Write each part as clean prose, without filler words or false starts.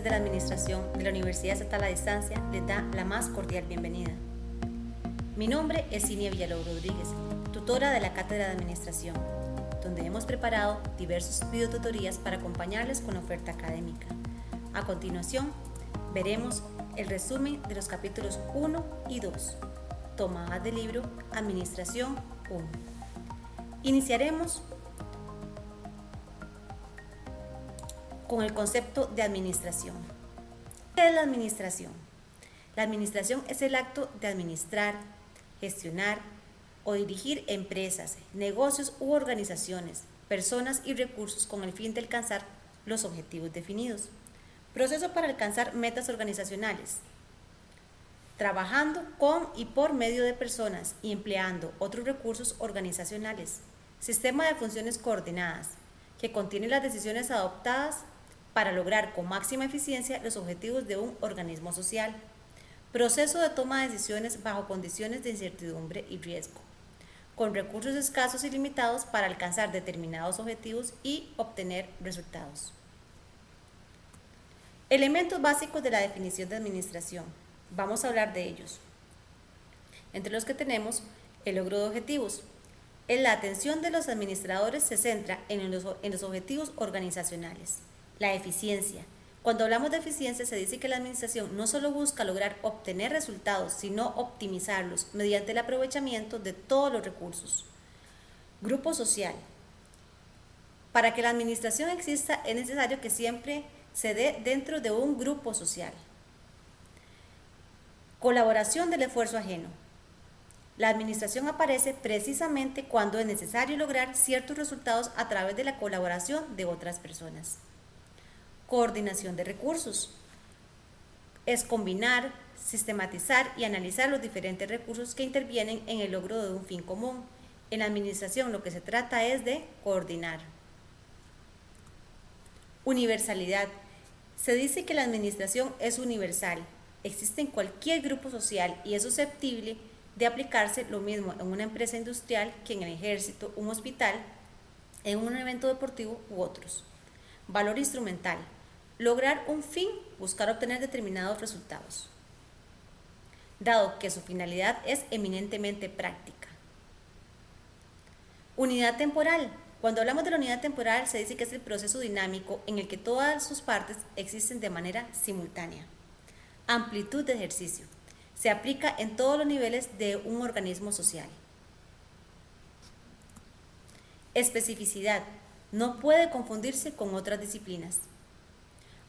estudiantes de la Administración de la Universidad Estatal a Distancia les da la más cordial bienvenida. Mi nombre es Cinia Villalobos Rodríguez, tutora de la Cátedra de Administración, donde hemos preparado diversos videotutorías para acompañarles con la oferta académica. A continuación, veremos el resumen de los capítulos 1 y 2, tomadas del libro Administración 1. Iniciaremos con el concepto de administración. ¿Qué es la administración? La administración es el acto de administrar, gestionar o dirigir empresas, negocios u organizaciones, personas y recursos con el fin de alcanzar los objetivos definidos. Proceso para alcanzar metas organizacionales. Trabajando con y por medio de personas y empleando otros recursos organizacionales. Sistema de funciones coordinadas, que contiene las decisiones adoptadas para lograr con máxima eficiencia los objetivos de un organismo social. Proceso de toma de decisiones bajo condiciones de incertidumbre y riesgo, con recursos escasos y limitados para alcanzar determinados objetivos y obtener resultados. Elementos básicos de la definición de administración. Vamos a hablar de ellos. Entre los que tenemos el logro de objetivos. En la atención de los administradores se centra en los objetivos organizacionales. La eficiencia. Cuando hablamos de eficiencia se dice que la administración no solo busca lograr obtener resultados, sino optimizarlos mediante el aprovechamiento de todos los recursos. Grupo social. Para que la administración exista es necesario que siempre se dé dentro de un grupo social. Colaboración del esfuerzo ajeno. La administración aparece precisamente cuando es necesario lograr ciertos resultados a través de la colaboración de otras personas. Coordinación de recursos. Es combinar, sistematizar y analizar los diferentes recursos que intervienen en el logro de un fin común. En la administración lo que se trata es de coordinar. Universalidad. Se dice que la administración es universal, existe en cualquier grupo social y es susceptible de aplicarse lo mismo en una empresa industrial que en el ejército, un hospital, en un evento deportivo u otros. Valor instrumental. Lograr un fin, buscar obtener determinados resultados, dado que su finalidad es eminentemente práctica. Unidad temporal. Cuando hablamos de la unidad temporal se dice que es el proceso dinámico en el que todas sus partes existen de manera simultánea. Amplitud de ejercicio. Se aplica en todos los niveles de un organismo social. Especificidad. No puede confundirse con otras disciplinas.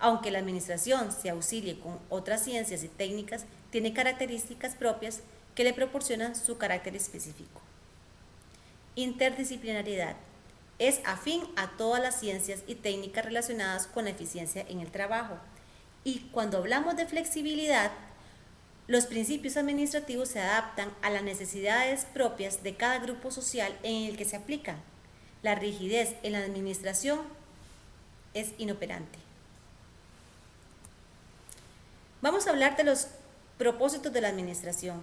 Aunque la administración se auxilie con otras ciencias y técnicas, tiene características propias que le proporcionan su carácter específico. Interdisciplinariedad. Es afín a todas las ciencias y técnicas relacionadas con la eficiencia en el trabajo. Y cuando hablamos de flexibilidad, los principios administrativos se adaptan a las necesidades propias de cada grupo social en el que se aplican. La rigidez en la administración es inoperante. Vamos a hablar de los propósitos de la administración.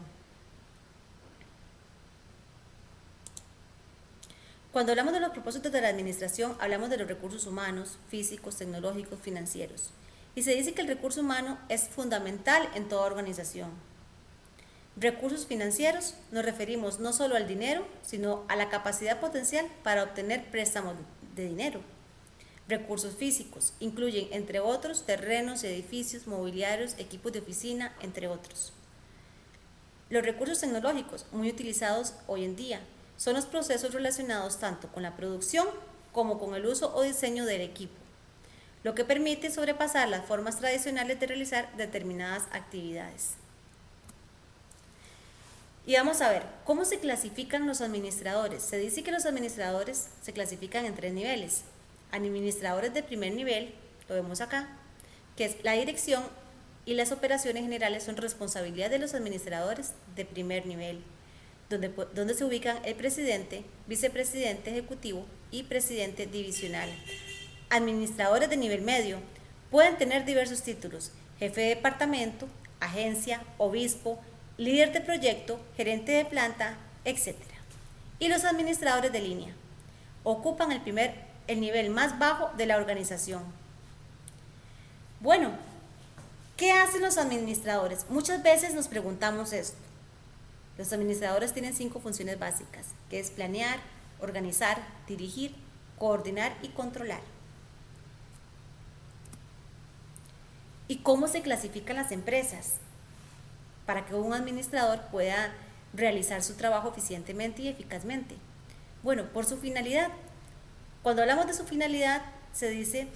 Cuando hablamos de los propósitos de la administración, hablamos de los recursos humanos, físicos, tecnológicos, financieros. Y se dice que el recurso humano es fundamental en toda organización. Recursos financieros, nos referimos no solo al dinero, sino a la capacidad potencial para obtener préstamos de dinero. Recursos físicos, incluyen, entre otros, terrenos, edificios, mobiliarios, equipos de oficina, entre otros. Los recursos tecnológicos, muy utilizados hoy en día, son los procesos relacionados tanto con la producción como con el uso o diseño del equipo, lo que permite sobrepasar las formas tradicionales de realizar determinadas actividades. Y vamos a ver, ¿cómo se clasifican los administradores? Se dice que los administradores se clasifican en 3 niveles. Administradores de primer nivel, lo vemos acá, que es la dirección y las operaciones generales son responsabilidad de los administradores de primer nivel, donde se ubican el presidente, vicepresidente ejecutivo y presidente divisional. Administradores de nivel medio pueden tener diversos títulos: jefe de departamento, agencia, obispo, líder de proyecto, gerente de planta, etc. Y los administradores de línea ocupan el nivel más bajo de la organización. Bueno, ¿Qué hacen los administradores? Muchas veces nos preguntamos esto. Los administradores tienen 5 funciones básicas, que es planear, organizar, dirigir, coordinar y controlar. ¿Y cómo se clasifican las empresas? Para que un administrador pueda realizar su trabajo eficientemente y eficazmente. Bueno, por su finalidad. Cuando hablamos de su finalidad, se dice,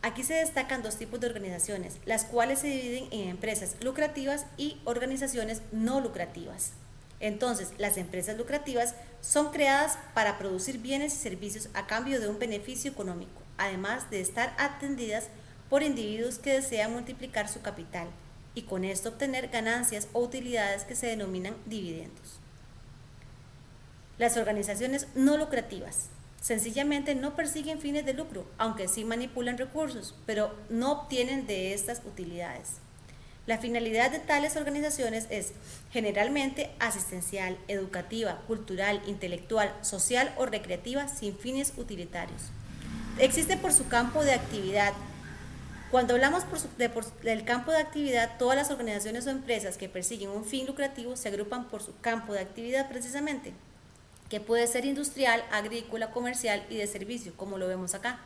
aquí se destacan 2 tipos de organizaciones, las cuales se dividen en empresas lucrativas y organizaciones no lucrativas. Entonces, las empresas lucrativas son creadas para producir bienes y servicios a cambio de un beneficio económico, además de estar atendidas por individuos que desean multiplicar su capital y con esto obtener ganancias o utilidades que se denominan dividendos. Las organizaciones no lucrativas sencillamente no persiguen fines de lucro, aunque sí manipulan recursos, pero no obtienen de estas utilidades. La finalidad de tales organizaciones es generalmente asistencial, educativa, cultural, intelectual, social o recreativa sin fines utilitarios. Existe por su campo de actividad. Cuando hablamos del campo de actividad, todas las organizaciones o empresas que persiguen un fin lucrativo se agrupan por su campo de actividad precisamente, que puede ser industrial, agrícola, comercial y de servicio, como lo vemos acá.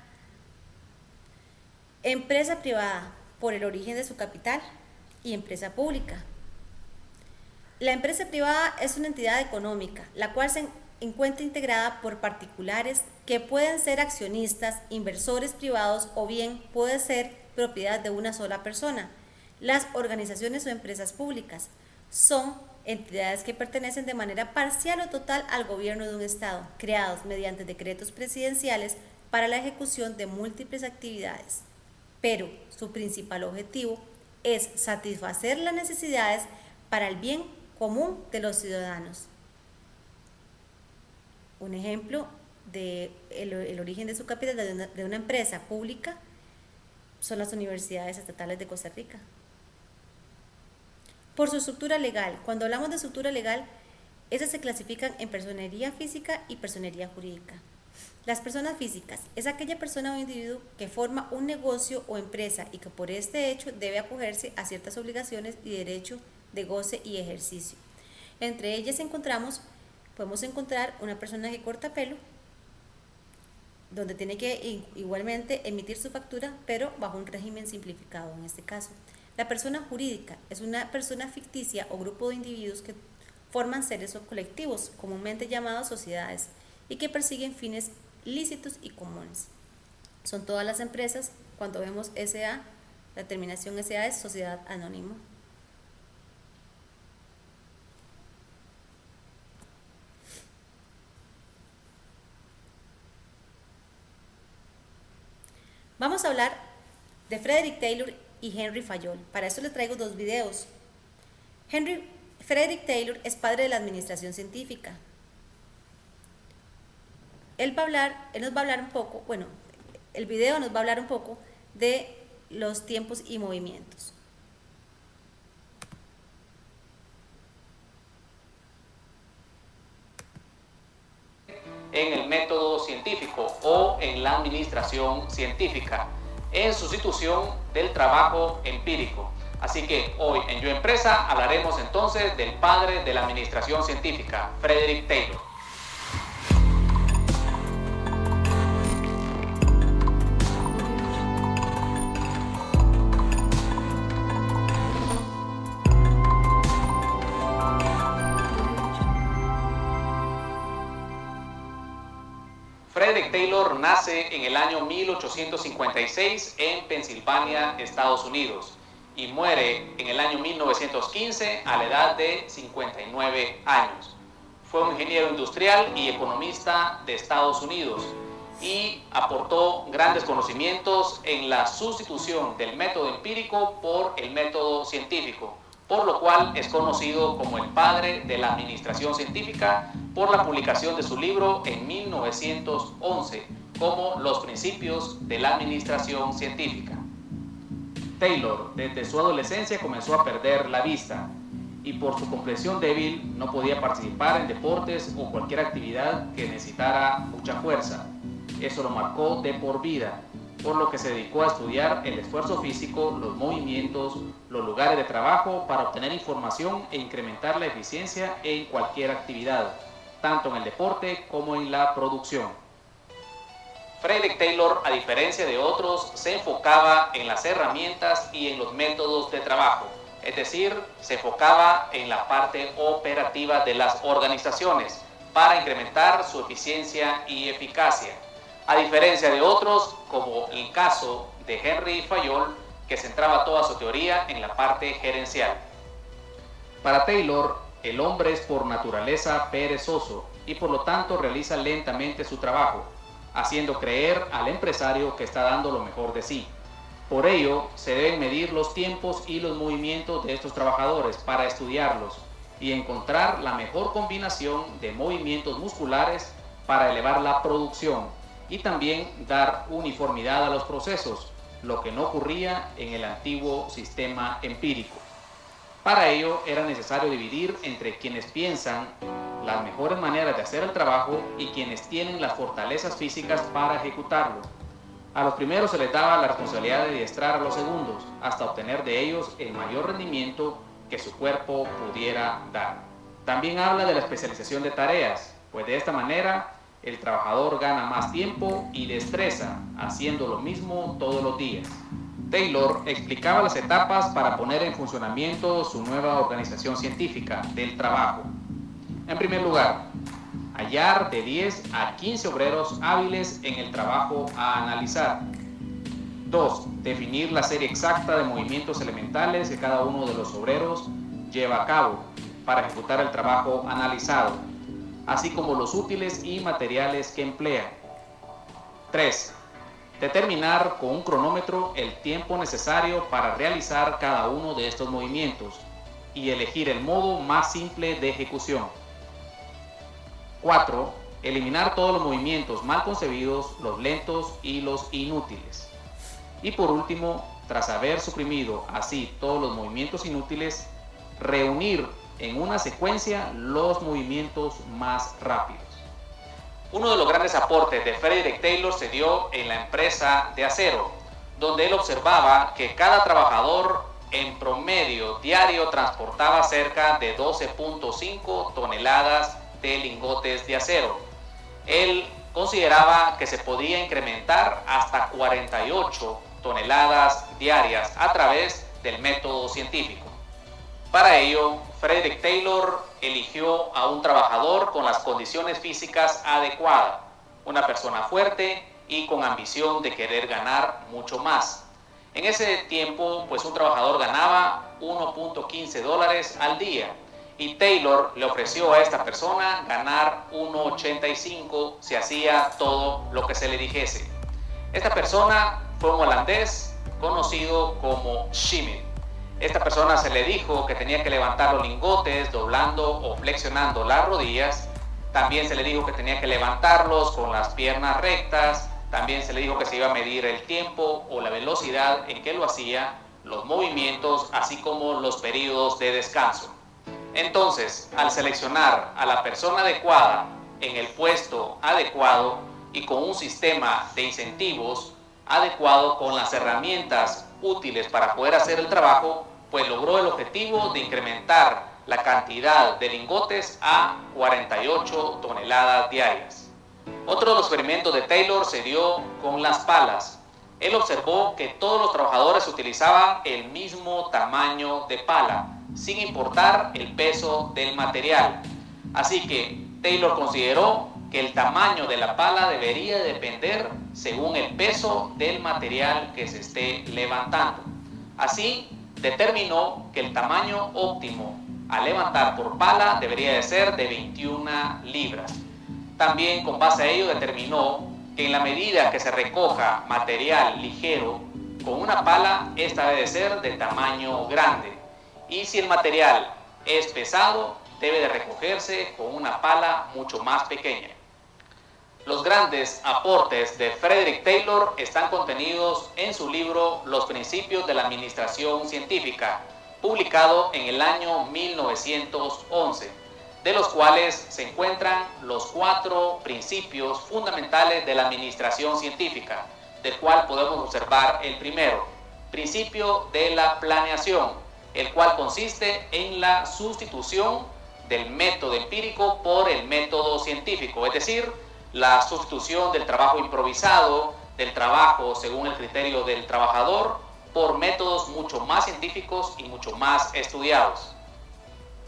Empresa privada, por el origen de su capital, y empresa pública. La empresa privada es una entidad económica, la cual se encuentra integrada por particulares que pueden ser accionistas, inversores privados o bien puede ser propiedad de una sola persona. Las organizaciones o empresas públicas son entidades que pertenecen de manera parcial o total al gobierno de un estado, creados mediante decretos presidenciales para la ejecución de múltiples actividades, pero su principal objetivo es satisfacer las necesidades para el bien común de los ciudadanos. Un ejemplo de el origen de su capital de una empresa pública son las universidades estatales de Costa Rica. Por su estructura legal, cuando hablamos de estructura legal, esas se clasifican en personería física y personería jurídica. Las personas físicas es aquella persona o individuo que forma un negocio o empresa y que por este hecho debe acogerse a ciertas obligaciones y derecho de goce y ejercicio. Entre ellas podemos encontrar una persona que corta pelo, donde tiene que igualmente emitir su factura, pero bajo un régimen simplificado en este caso. La persona jurídica es una persona ficticia o grupo de individuos que forman seres o colectivos, comúnmente llamados sociedades, y que persiguen fines lícitos y comunes. Son todas las empresas. Cuando vemos SA, la terminación SA es sociedad anónima. Vamos a hablar de Frederick Taylor y Henry Fayol. Para eso les traigo 2 videos. Frederick Taylor es padre de la administración científica. El video nos va a hablar un poco de los tiempos y movimientos. En el método científico o en la administración científica, en sustitución del trabajo empírico. Así que hoy en Yo Empresa hablaremos entonces del padre de la administración científica, Frederick Taylor. Frederick Taylor nace en el año 1856 en Pensilvania, Estados Unidos, y muere en el año 1915 a la edad de 59 años. Fue un ingeniero industrial y economista de Estados Unidos y aportó grandes conocimientos en la sustitución del método empírico por el método científico, por lo cual es conocido como el padre de la administración científica por la publicación de su libro en 1911 como Los principios de la administración científica. Taylor, desde su adolescencia, comenzó a perder la vista y por su complexión débil no podía participar en deportes o cualquier actividad que necesitara mucha fuerza. Eso lo marcó de por vida por lo que se dedicó a estudiar el esfuerzo físico, los movimientos, los lugares de trabajo para obtener información e incrementar la eficiencia en cualquier actividad, tanto en el deporte como en la producción. Frederick Taylor, a diferencia de otros, se enfocaba en las herramientas y en los métodos de trabajo, es decir, se enfocaba en la parte operativa de las organizaciones para incrementar su eficiencia y eficacia. A diferencia de otros, como el caso de Henry Fayol, que centraba toda su teoría en la parte gerencial. Para Taylor, el hombre es por naturaleza perezoso y por lo tanto realiza lentamente su trabajo, haciendo creer al empresario que está dando lo mejor de sí. Por ello, se deben medir los tiempos y los movimientos de estos trabajadores para estudiarlos y encontrar la mejor combinación de movimientos musculares para elevar la producción y también dar uniformidad a los procesos, lo que no ocurría en el antiguo sistema empírico. Para ello era necesario dividir entre quienes piensan las mejores maneras de hacer el trabajo y quienes tienen las fortalezas físicas para ejecutarlo. A los primeros se les daba la responsabilidad de adiestrar a los segundos hasta obtener de ellos el mayor rendimiento que su cuerpo pudiera dar. También habla de la especialización de tareas, pues de esta manera el trabajador gana más tiempo y destreza haciendo lo mismo todos los días. Taylor explicaba las etapas para poner en funcionamiento su nueva organización científica del trabajo. En primer lugar, hallar de 10 a 15 obreros hábiles en el trabajo a analizar. 2. Definir la serie exacta de movimientos elementales que cada uno de los obreros lleva a cabo para ejecutar el trabajo analizado, así como los útiles y materiales que emplea. 3. Determinar con un cronómetro el tiempo necesario para realizar cada uno de estos movimientos y elegir el modo más simple de ejecución. 4. Eliminar todos los movimientos mal concebidos, los lentos y los inútiles. Y por último, tras haber suprimido así todos los movimientos inútiles, reunir en una secuencia los movimientos más rápidos. Uno de los grandes aportes de Frederick Taylor se dio en la empresa de acero, donde él observaba que cada trabajador en promedio diario transportaba cerca de 12.5 toneladas de lingotes de acero. Él consideraba que se podía incrementar hasta 48 toneladas diarias a través del método científico. Para ello, Frederick Taylor eligió a un trabajador con las condiciones físicas adecuadas, una persona fuerte y con ambición de querer ganar mucho más. En ese tiempo, pues un trabajador ganaba $1.15 al día y Taylor le ofreció a esta persona ganar $1.85 si hacía todo lo que se le dijese. Esta persona fue un holandés conocido como Schmidt. Esta persona se le dijo que tenía que levantar los lingotes doblando o flexionando las rodillas. También se le dijo que tenía que levantarlos con las piernas rectas. También se le dijo que se iba a medir el tiempo o la velocidad en que lo hacía, los movimientos, así como los periodos de descanso. Entonces, al seleccionar a la persona adecuada en el puesto adecuado y con un sistema de incentivos adecuado con las herramientas útiles para poder hacer el trabajo, pues logró el objetivo de incrementar la cantidad de lingotes a 48 toneladas diarias. Otro de los experimentos de Taylor se dio con las palas. Él observó que todos los trabajadores utilizaban el mismo tamaño de pala, sin importar el peso del material. Así que Taylor consideró que el tamaño de la pala debería depender según el peso del material que se esté levantando. Así, determinó que el tamaño óptimo a levantar por pala debería de ser de 21 libras. También, con base a ello, determinó que en la medida que se recoja material ligero con una pala, esta debe de ser de tamaño grande. Y si el material es pesado, debe de recogerse con una pala mucho más pequeña. Los grandes aportes de Frederick Taylor están contenidos en su libro Los Principios de la Administración Científica, publicado en el año 1911, de los cuales se encuentran los 4 principios fundamentales de la administración científica, del cual podemos observar el primero, principio de la planeación, el cual consiste en la sustitución del método empírico por el método científico, es decir, la sustitución del trabajo improvisado, del trabajo según el criterio del trabajador, por métodos mucho más científicos y mucho más estudiados.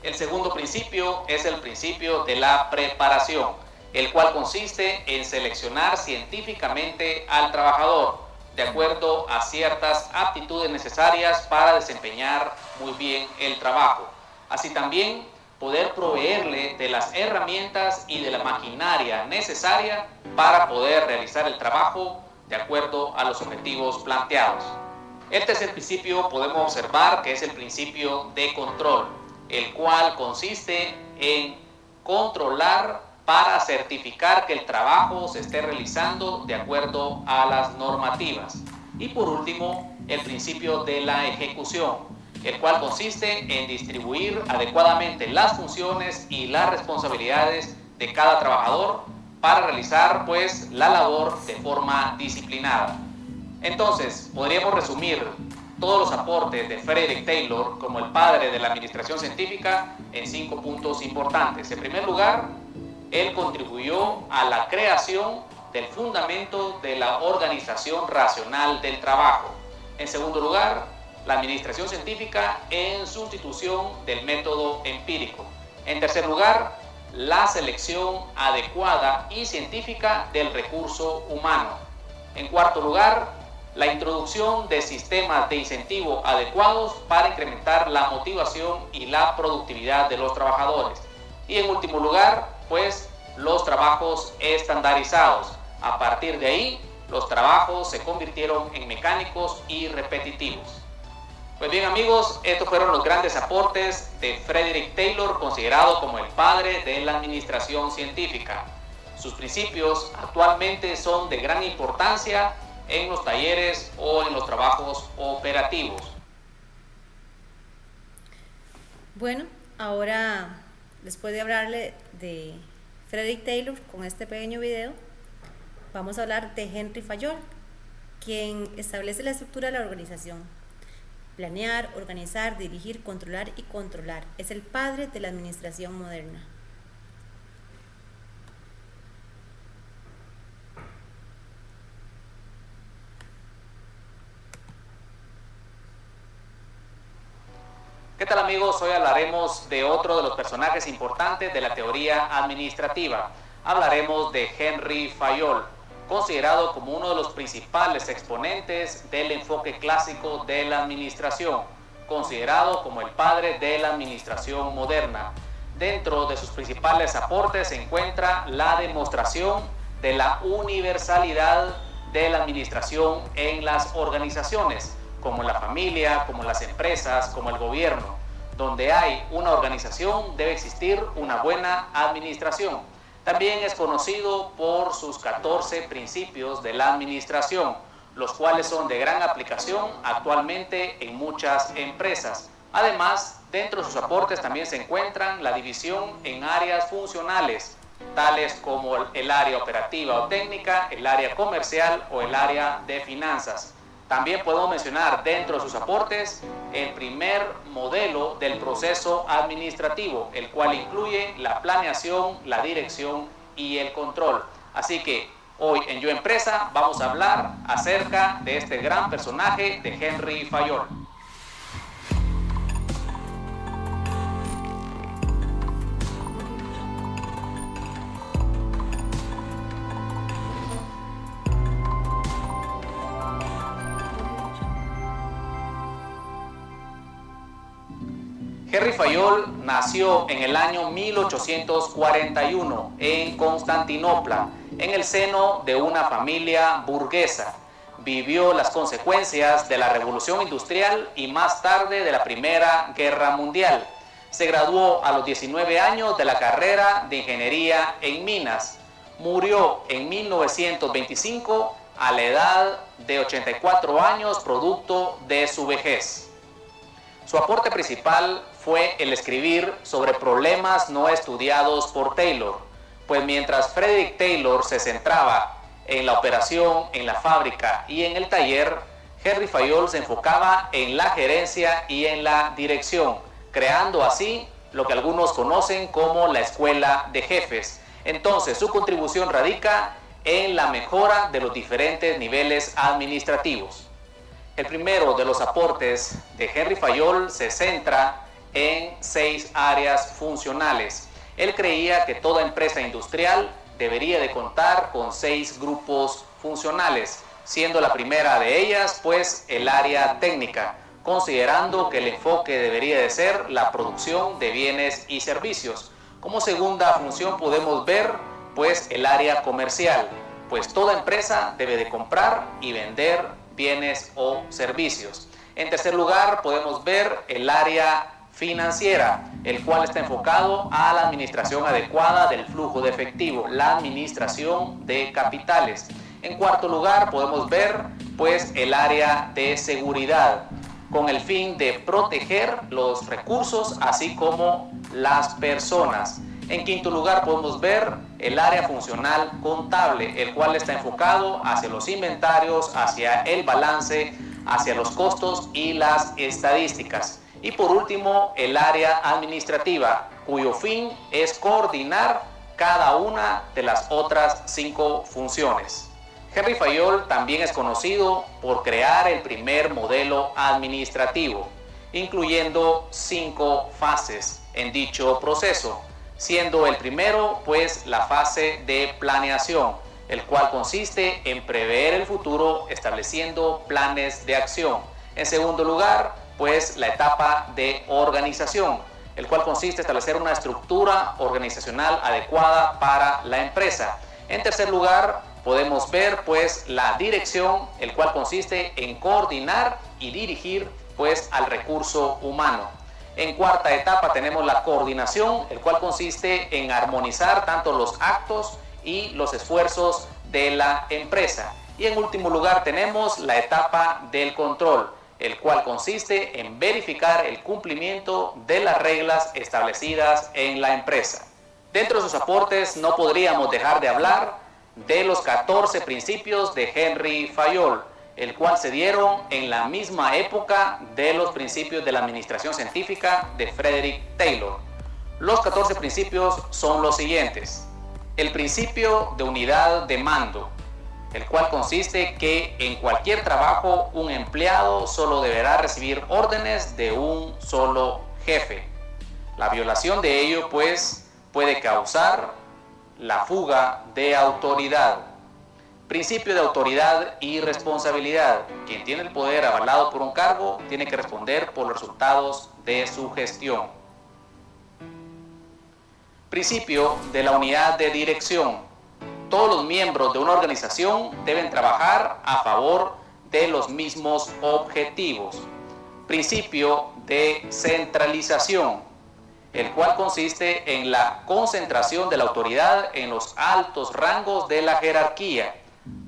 El segundo principio es el principio de la preparación, el cual consiste en seleccionar científicamente al trabajador de acuerdo a ciertas aptitudes necesarias para desempeñar muy bien el trabajo. Así también poder proveerle de las herramientas y de la maquinaria necesaria para poder realizar el trabajo de acuerdo a los objetivos planteados. El tercer principio podemos observar que es el principio de control, el cual consiste en controlar para certificar que el trabajo se esté realizando de acuerdo a las normativas. Y por último, el principio de la ejecución, el cual consiste en distribuir adecuadamente las funciones y las responsabilidades de cada trabajador para realizar pues la labor de forma disciplinada. Entonces, podríamos resumir todos los aportes de Frederick Taylor como el padre de la administración científica en 5 puntos importantes. En primer lugar, él contribuyó a la creación del fundamento de la organización racional del trabajo. En segundo lugar, la administración científica en sustitución del método empírico. En tercer lugar, la selección adecuada y científica del recurso humano. En cuarto lugar, la introducción de sistemas de incentivo adecuados para incrementar la motivación y la productividad de los trabajadores. Y en último lugar, pues los trabajos estandarizados. A partir de ahí, los trabajos se convirtieron en mecánicos y repetitivos. Pues bien amigos, estos fueron los grandes aportes de Frederick Taylor, considerado como el padre de la administración científica. Sus principios actualmente son de gran importancia en los talleres o en los trabajos operativos. Bueno, ahora después de hablarle de Frederick Taylor con este pequeño video, vamos a hablar de Henry Fayol, quien establece la estructura de la organización. Planear, organizar, dirigir, controlar y controlar. Es el padre de la administración moderna. ¿Qué tal amigos? Hoy hablaremos de otro de los personajes importantes de la teoría administrativa. Hablaremos de Henry Fayol, considerado como uno de los principales exponentes del enfoque clásico de la administración, considerado como el padre de la administración moderna. Dentro de sus principales aportes se encuentra la demostración de la universalidad de la administración en las organizaciones, como la familia, como las empresas, como el gobierno. Donde hay una organización debe existir una buena administración. También es conocido por sus 14 principios de la administración, los cuales son de gran aplicación actualmente en muchas empresas. Además, dentro de sus aportes también se encuentran la división en áreas funcionales, tales como el área operativa o técnica, el área comercial o el área de finanzas. También podemos mencionar dentro de sus aportes el primer modelo del proceso administrativo, el cual incluye la planeación, la dirección y el control. Así que hoy en Yo Empresa vamos a hablar acerca de este gran personaje de Henry Fayol. Henry Fayol nació en el año 1841 en Constantinopla, en el seno de una familia burguesa. Vivió las consecuencias de la Revolución Industrial y más tarde de la Primera Guerra Mundial. Se graduó a los 19 años de la carrera de Ingeniería en Minas. Murió en 1925 a la edad de 84 años, producto de su vejez. Su aporte principal fue el escribir sobre problemas no estudiados por Taylor, pues mientras Frederick Taylor se centraba en la operación, en la fábrica y en el taller, Henry Fayol se enfocaba en la gerencia y en la dirección, creando así lo que algunos conocen como la escuela de jefes. Entonces, su contribución radica en la mejora de los diferentes niveles administrativos. El primero de los aportes de Henry Fayol se centra en 6 áreas funcionales. Él creía que toda empresa industrial debería de contar con 6 grupos funcionales, siendo la primera de ellas pues el área técnica, considerando que el enfoque debería de ser la producción de bienes y servicios. Como segunda función podemos ver pues el área comercial, pues toda empresa debe de comprar y vender bienes o servicios. En tercer lugar podemos ver el área financiera, el cual está enfocado a la administración adecuada del flujo de efectivo, la administración de capitales. En cuarto lugar podemos ver pues el área de seguridad, con el fin de proteger los recursos así como las personas. En quinto lugar podemos ver el área funcional contable, el cual está enfocado hacia los inventarios, hacia el balance, hacia los costos y las estadísticas. Y por último, el área administrativa, cuyo fin es coordinar cada una de las otras 5 funciones. Henry Fayol también es conocido por crear el primer modelo administrativo, incluyendo 5 fases en dicho proceso, siendo el primero pues la fase de planeación, el cual consiste en prever el futuro estableciendo planes de acción. En segundo lugar, pues la etapa de organización, el cual consiste en establecer una estructura organizacional adecuada para la empresa. En tercer lugar, podemos ver pues la dirección, el cual consiste en coordinar y dirigir pues al recurso humano. En cuarta etapa tenemos la coordinación, el cual consiste en armonizar tanto los actos y los esfuerzos de la empresa. Y en último lugar tenemos la etapa del control, el cual consiste en verificar el cumplimiento de las reglas establecidas en la empresa. Dentro de sus aportes no podríamos dejar de hablar de los 14 principios de Henry Fayol, el cual se dieron en la misma época de los principios de la administración científica de Frederick Taylor. Los 14 principios son los siguientes. El principio de unidad de mando, el cual consiste que en cualquier trabajo un empleado solo deberá recibir órdenes de un solo jefe. La violación de ello pues puede causar la fuga de autoridad. Principio de autoridad y responsabilidad. Quien tiene el poder avalado por un cargo tiene que responder por los resultados de su gestión. Principio de la unidad de dirección. Todos los miembros de una organización deben trabajar a favor de los mismos objetivos. Principio de centralización, el cual consiste en la concentración de la autoridad en los altos rangos de la jerarquía.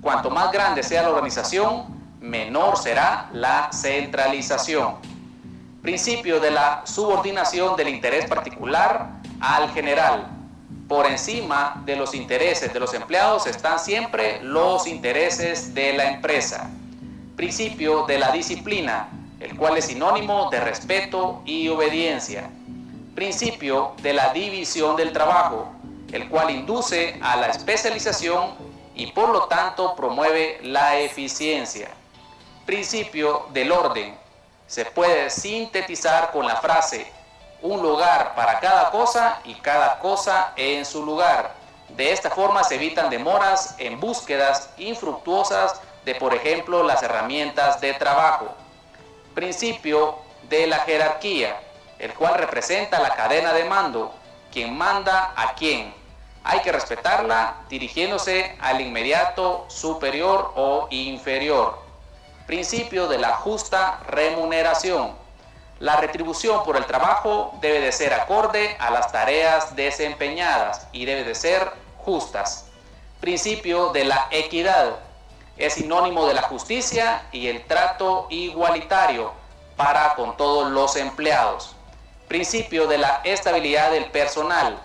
Cuanto más grande sea la organización, menor será la centralización. Principio de la subordinación del interés particular al general. Por encima de los intereses de los empleados están siempre los intereses de la empresa. Principio de la disciplina, el cual es sinónimo de respeto y obediencia. Principio de la división del trabajo, el cual induce a la especialización y por lo tanto promueve la eficiencia. Principio del orden, se puede sintetizar con la frase: un lugar para cada cosa y cada cosa en su lugar. De esta forma se evitan demoras en búsquedas infructuosas de, por ejemplo, las herramientas de trabajo. Principio de la jerarquía, el cual representa la cadena de mando, quien manda a quién. Hay que respetarla dirigiéndose al inmediato superior o inferior. Principio de la justa remuneración. La retribución por el trabajo debe de ser acorde a las tareas desempeñadas y debe de ser justas. Principio de la equidad. Es sinónimo de la justicia y el trato igualitario para con todos los empleados. Principio de la estabilidad del personal.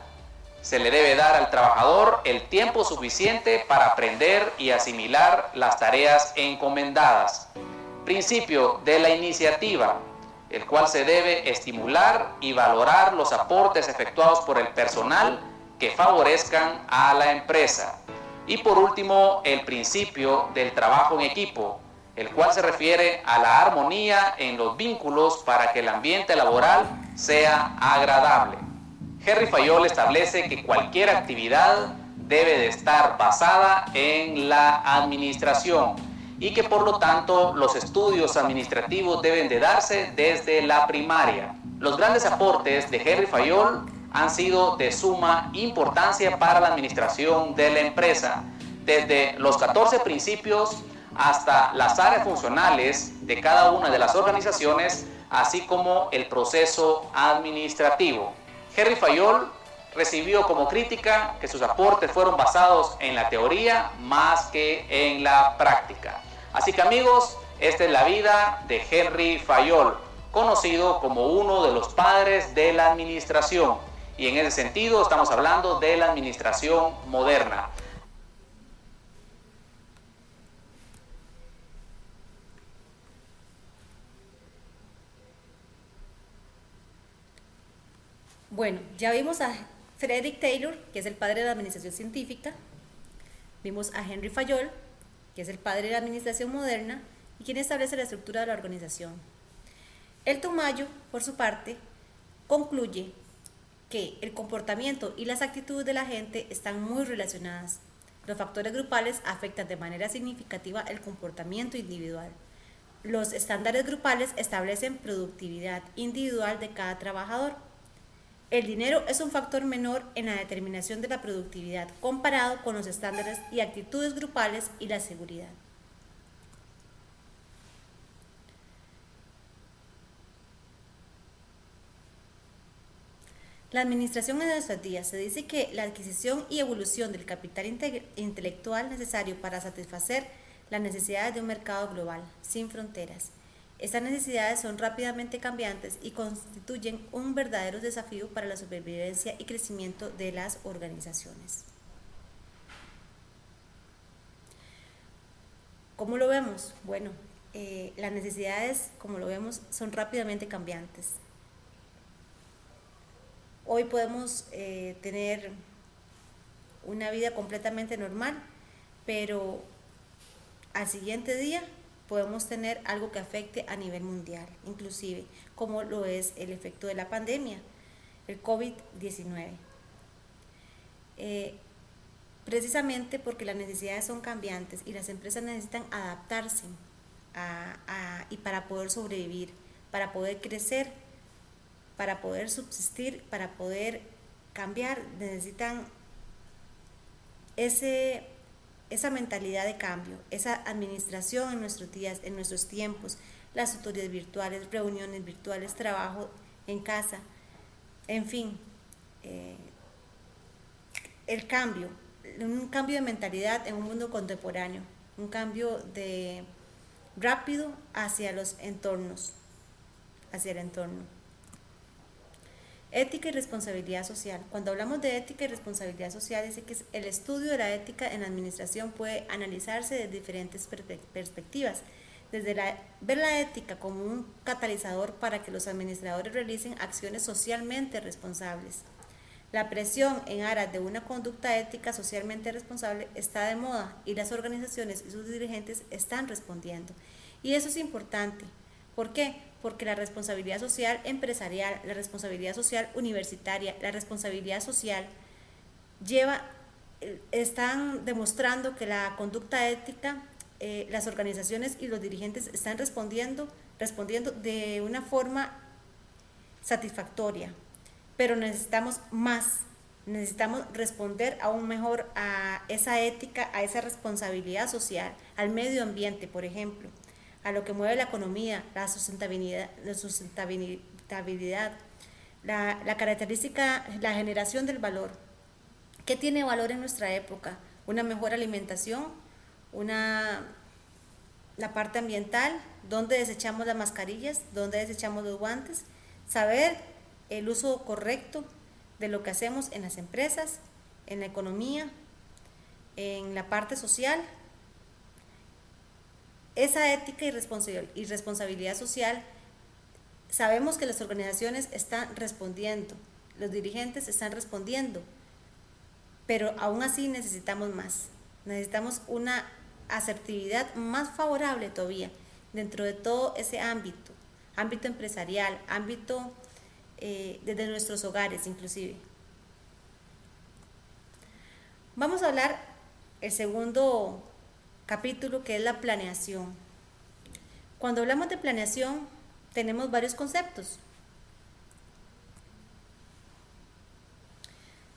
Se le debe dar al trabajador el tiempo suficiente para aprender y asimilar las tareas encomendadas. Principio de la iniciativa, el cual se debe estimular y valorar los aportes efectuados por el personal que favorezcan a la empresa. Y por último, el principio del trabajo en equipo, el cual se refiere a la armonía en los vínculos para que el ambiente laboral sea agradable. Henry Fayol establece que cualquier actividad debe de estar basada en la administración y que por lo tanto los estudios administrativos deben de darse desde la primaria. Los grandes aportes de Henry Fayol han sido de suma importancia para la administración de la empresa, desde los 14 principios hasta las áreas funcionales de cada una de las organizaciones, así como el proceso administrativo. Henry Fayol recibió como crítica que sus aportes fueron basados en la teoría más que en la práctica. Así que amigos, esta es la vida de Henry Fayol, conocido como uno de los padres de la administración. Y en ese sentido estamos hablando de la administración moderna. Bueno, ya vimos a Frederick Taylor, que es el padre de la administración científica. Vimos a Henry Fayol, que es el padre de la administración moderna y quien establece la estructura de la organización. Elton Mayo, por su parte, concluye que el comportamiento y las actitudes de la gente están muy relacionadas. Los factores grupales afectan de manera significativa el comportamiento individual. Los estándares grupales establecen productividad individual de cada trabajador. El dinero es un factor menor en la determinación de la productividad comparado con los estándares y actitudes grupales y la seguridad. La administración en nuestros días se dice que la adquisición y evolución del capital intelectual necesario para satisfacer las necesidades de un mercado global, sin fronteras. Estas necesidades son rápidamente cambiantes y constituyen un verdadero desafío para la supervivencia y crecimiento de las organizaciones. ¿Cómo lo vemos? Bueno, las necesidades, como lo vemos, son rápidamente cambiantes. Hoy podemos tener una vida completamente normal, pero al siguiente día podemos tener algo que afecte a nivel mundial, inclusive como lo es el efecto de la pandemia, el COVID-19. Precisamente porque las necesidades son cambiantes y las empresas necesitan adaptarse y para poder sobrevivir, para poder crecer, para poder subsistir, para poder cambiar, necesitan esa mentalidad de cambio, esa administración en nuestros días, en nuestros tiempos, las tutorías virtuales, reuniones virtuales, trabajo en casa, en fin, el cambio, un cambio de mentalidad en un mundo contemporáneo, un cambio de rápido hacia los entornos, hacia el entorno. Ética y responsabilidad social. Cuando hablamos de ética y responsabilidad social, dice que el estudio de la ética en la administración puede analizarse desde diferentes perspectivas. Desde ver la ética como un catalizador para que los administradores realicen acciones socialmente responsables. La presión en aras de una conducta ética socialmente responsable está de moda y las organizaciones y sus dirigentes están respondiendo. Y eso es importante. ¿Por qué? Porque la responsabilidad social empresarial, la responsabilidad social universitaria, la responsabilidad social están demostrando que la conducta ética, las organizaciones y los dirigentes están respondiendo de una forma satisfactoria, pero necesitamos más, necesitamos responder aún mejor a esa ética, a esa responsabilidad social, al medio ambiente, por ejemplo, a lo que mueve la economía, la sustentabilidad, la característica, la generación del valor. ¿Qué tiene valor en nuestra época? Una mejor alimentación, la parte ambiental, dónde desechamos las mascarillas, dónde desechamos los guantes, saber el uso correcto de lo que hacemos en las empresas, en la economía, en la parte social. Esa ética y responsabilidad social, sabemos que las organizaciones están respondiendo, los dirigentes están respondiendo, pero aún así necesitamos más. Necesitamos una asertividad más favorable todavía dentro de todo ese ámbito empresarial, ámbito desde nuestros hogares inclusive. Vamos a hablar el segundo capítulo, que es la planeación. Cuando hablamos de planeación tenemos varios conceptos.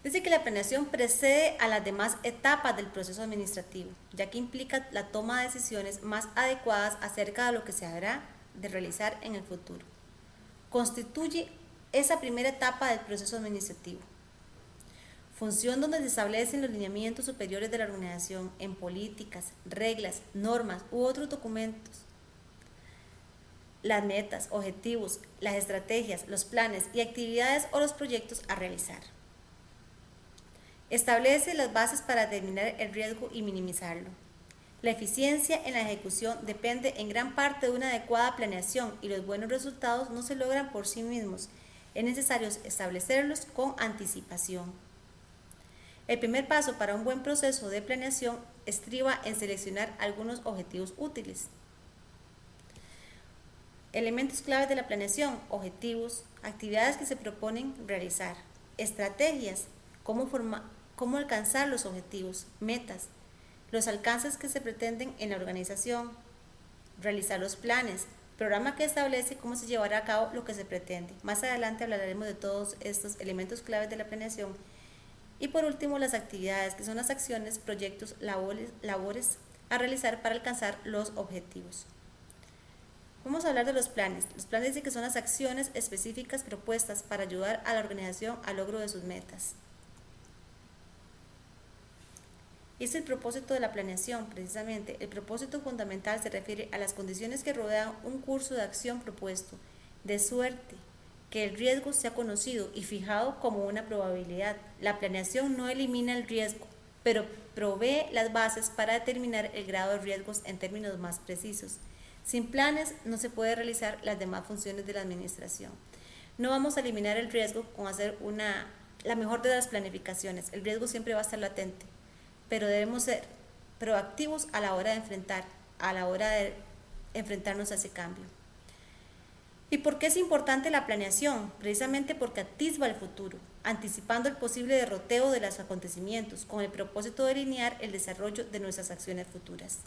Dice que la planeación precede a las demás etapas del proceso administrativo, ya que implica la toma de decisiones más adecuadas acerca de lo que se habrá de realizar en el futuro. Constituye esa primera etapa del proceso administrativo, función donde se establecen los lineamientos superiores de la organización en políticas, reglas, normas u otros documentos, las metas, objetivos, las estrategias, los planes y actividades o los proyectos a realizar. Establece las bases para determinar el riesgo y minimizarlo. La eficiencia en la ejecución depende en gran parte de una adecuada planeación y los buenos resultados no se logran por sí mismos. Es necesario establecerlos con anticipación. El primer paso para un buen proceso de planeación estriba en seleccionar algunos objetivos útiles. Elementos claves de la planeación: objetivos, actividades que se proponen realizar, estrategias, cómo alcanzar los objetivos, metas, los alcances que se pretenden en la organización, realizar los planes, programa que establece cómo se llevará a cabo lo que se pretende. Más adelante hablaremos de todos estos elementos claves de la planeación. Y por último, las actividades, que son las acciones, proyectos, labores a realizar para alcanzar los objetivos. Vamos a hablar de los planes. Los planes dicen que son las acciones específicas propuestas para ayudar a la organización al logro de sus metas. Y es el propósito de la planeación, precisamente. El propósito fundamental se refiere a las condiciones que rodean un curso de acción propuesto, de suerte que el riesgo sea conocido y fijado como una probabilidad. La planeación no elimina el riesgo, pero provee las bases para determinar el grado de riesgos en términos más precisos. Sin planes no se puede realizar las demás funciones de la administración. No vamos a eliminar el riesgo con hacer la mejor de las planificaciones. El riesgo siempre va a estar latente, pero debemos ser proactivos a la hora de enfrentarnos a ese cambio. ¿Y por qué es importante la planeación? Precisamente porque atisba el futuro, anticipando el posible derroteo de los acontecimientos, con el propósito de delinear el desarrollo de nuestras acciones futuras.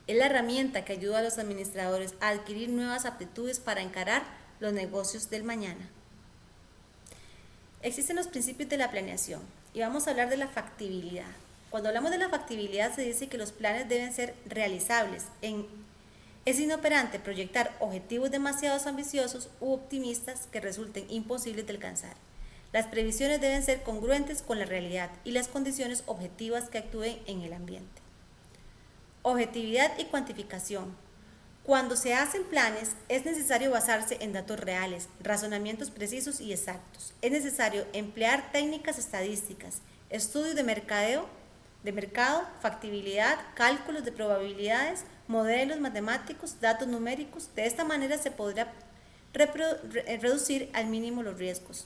Es la herramienta que ayuda a los administradores a adquirir nuevas aptitudes para encarar los negocios del mañana. Existen los principios de la planeación y vamos a hablar de la factibilidad. Cuando hablamos de la factibilidad se dice que los planes deben ser realizables. Es inoperante proyectar objetivos demasiado ambiciosos u optimistas que resulten imposibles de alcanzar. Las previsiones deben ser congruentes con la realidad y las condiciones objetivas que actúen en el ambiente. Objetividad y cuantificación. Cuando se hacen planes es necesario basarse en datos reales, razonamientos precisos y exactos. Es necesario emplear técnicas estadísticas, estudios de mercado, factibilidad, cálculos de probabilidades, modelos matemáticos, datos numéricos. De esta manera se podrá reducir al mínimo los riesgos.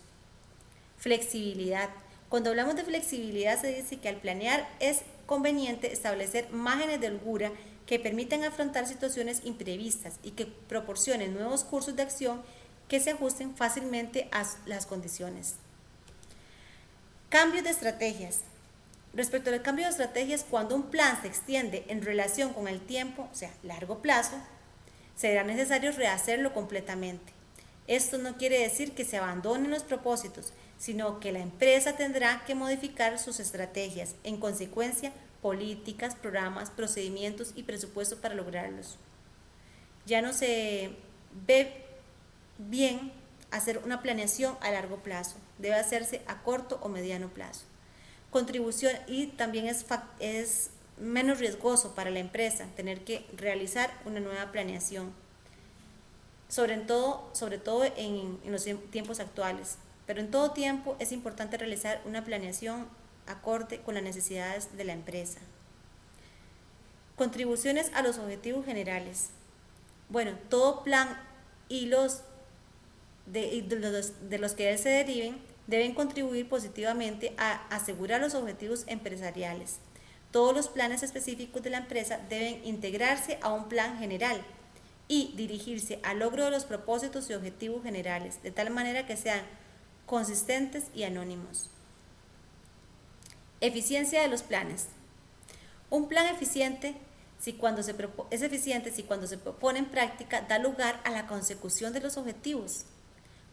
Flexibilidad. Cuando hablamos de flexibilidad se dice que al planear es conveniente establecer márgenes de holgura que permitan afrontar situaciones imprevistas y que proporcionen nuevos cursos de acción que se ajusten fácilmente a las condiciones. Cambios de estrategias. Respecto al cambio de estrategias, cuando un plan se extiende en relación con el tiempo, o sea, largo plazo, será necesario rehacerlo completamente. Esto no quiere decir que se abandonen los propósitos, sino que la empresa tendrá que modificar sus estrategias, en consecuencia, políticas, programas, procedimientos y presupuesto para lograrlos. Ya no se ve bien hacer una planeación a largo plazo, debe hacerse a corto o mediano plazo. Contribución, y también es menos riesgoso para la empresa tener que realizar una nueva planeación. sobre todo en los tiempos actuales. Pero en todo tiempo es importante realizar una planeación acorde con las necesidades de la empresa. Contribuciones a los objetivos generales. Bueno, todo plan y de los que se deriven deben contribuir positivamente a asegurar los objetivos empresariales. Todos los planes específicos de la empresa deben integrarse a un plan general y dirigirse al logro de los propósitos y objetivos generales, de tal manera que sean consistentes y anónimos. Eficiencia de los planes. Un plan es eficiente si cuando se pone en práctica da lugar a la consecución de los objetivos,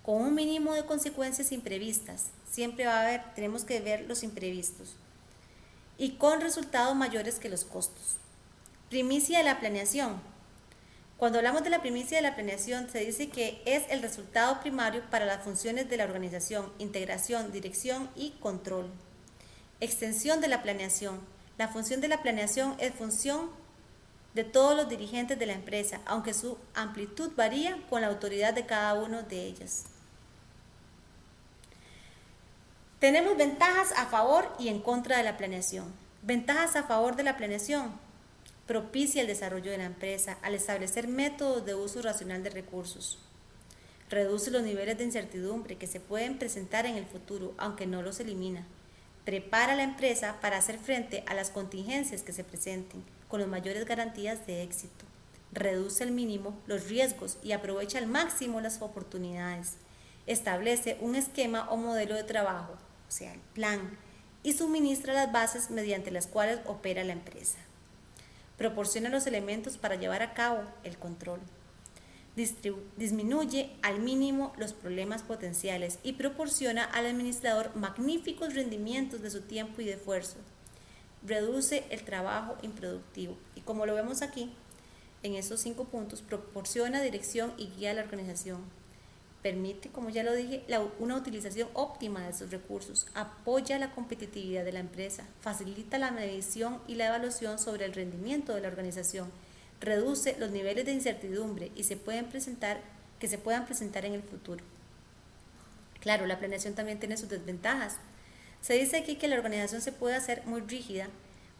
con un mínimo de consecuencias imprevistas. Siempre tenemos que ver los imprevistos, y con resultados mayores que los costos. Primicia de la planeación. Cuando hablamos de la primicia de la planeación, se dice que es el resultado primario para las funciones de la organización: integración, dirección y control. Extensión de la planeación. La función de la planeación es función de todos los dirigentes de la empresa, aunque su amplitud varía con la autoridad de cada uno de ellas. Tenemos ventajas a favor y en contra de la planeación. Ventajas a favor de la planeación. Propicia el desarrollo de la empresa al establecer métodos de uso racional de recursos. Reduce los niveles de incertidumbre que se pueden presentar en el futuro, aunque no los elimina. Prepara a la empresa para hacer frente a las contingencias que se presenten con las mayores garantías de éxito. Reduce al mínimo los riesgos y aprovecha al máximo las oportunidades. Establece un esquema o modelo de trabajo, o sea, el plan, y suministra las bases mediante las cuales opera la empresa. Proporciona los elementos para llevar a cabo el control. Disminuye al mínimo los problemas potenciales y proporciona al administrador magníficos rendimientos de su tiempo y de esfuerzo. Reduce el trabajo improductivo y, como lo vemos aquí, en estos 5 puntos, proporciona dirección y guía a la organización. Permite, como ya lo dije, una utilización óptima de sus recursos, apoya la competitividad de la empresa, facilita la medición y la evaluación sobre el rendimiento de la organización, reduce los niveles de incertidumbre que se puedan presentar en el futuro. Claro, la planeación también tiene sus desventajas. Se dice aquí que la organización se puede hacer muy rígida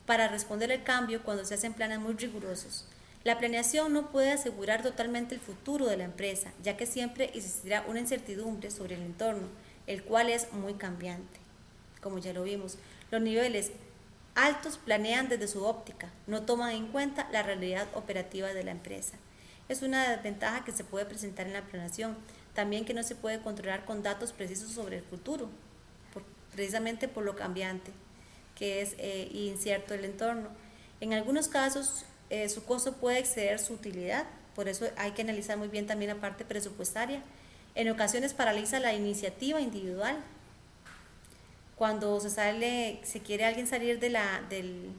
para responder al cambio cuando se hacen planes muy rigurosos. La planeación no puede asegurar totalmente el futuro de la empresa, ya que siempre existirá una incertidumbre sobre el entorno, el cual es muy cambiante. Como ya lo vimos, los niveles altos planean desde su óptica, no toman en cuenta la realidad operativa de la empresa. Es una desventaja que se puede presentar en la planeación, también que no se puede controlar con datos precisos sobre el futuro, precisamente por lo cambiante que es incierto el entorno. En algunos casos, su costo puede exceder su utilidad, por eso hay que analizar muy bien también la parte presupuestaria. En ocasiones paraliza la iniciativa individual. Cuando se quiere alguien salir del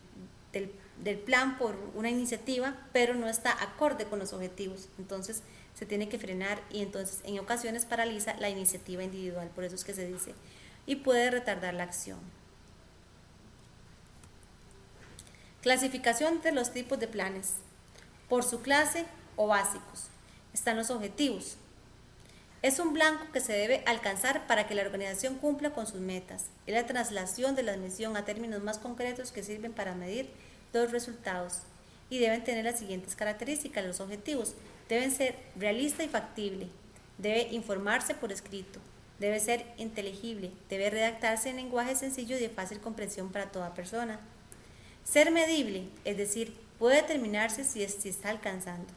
plan por una iniciativa, pero no está acorde con los objetivos, entonces se tiene que frenar y entonces en ocasiones paraliza la iniciativa individual, por eso es que se dice, y puede retardar la acción. Clasificación de los tipos de planes. Por su clase o básicos. Están los objetivos. Es un blanco que se debe alcanzar para que la organización cumpla con sus metas. Es la traslación de la misión a términos más concretos que sirven para medir los resultados. Y deben tener las siguientes características. Los objetivos deben ser realista y factible. Debe informarse por escrito. Debe ser inteligible. Debe redactarse en lenguaje sencillo y de fácil comprensión para toda persona. Ser medible, es decir, puede determinarse si está alcanzando.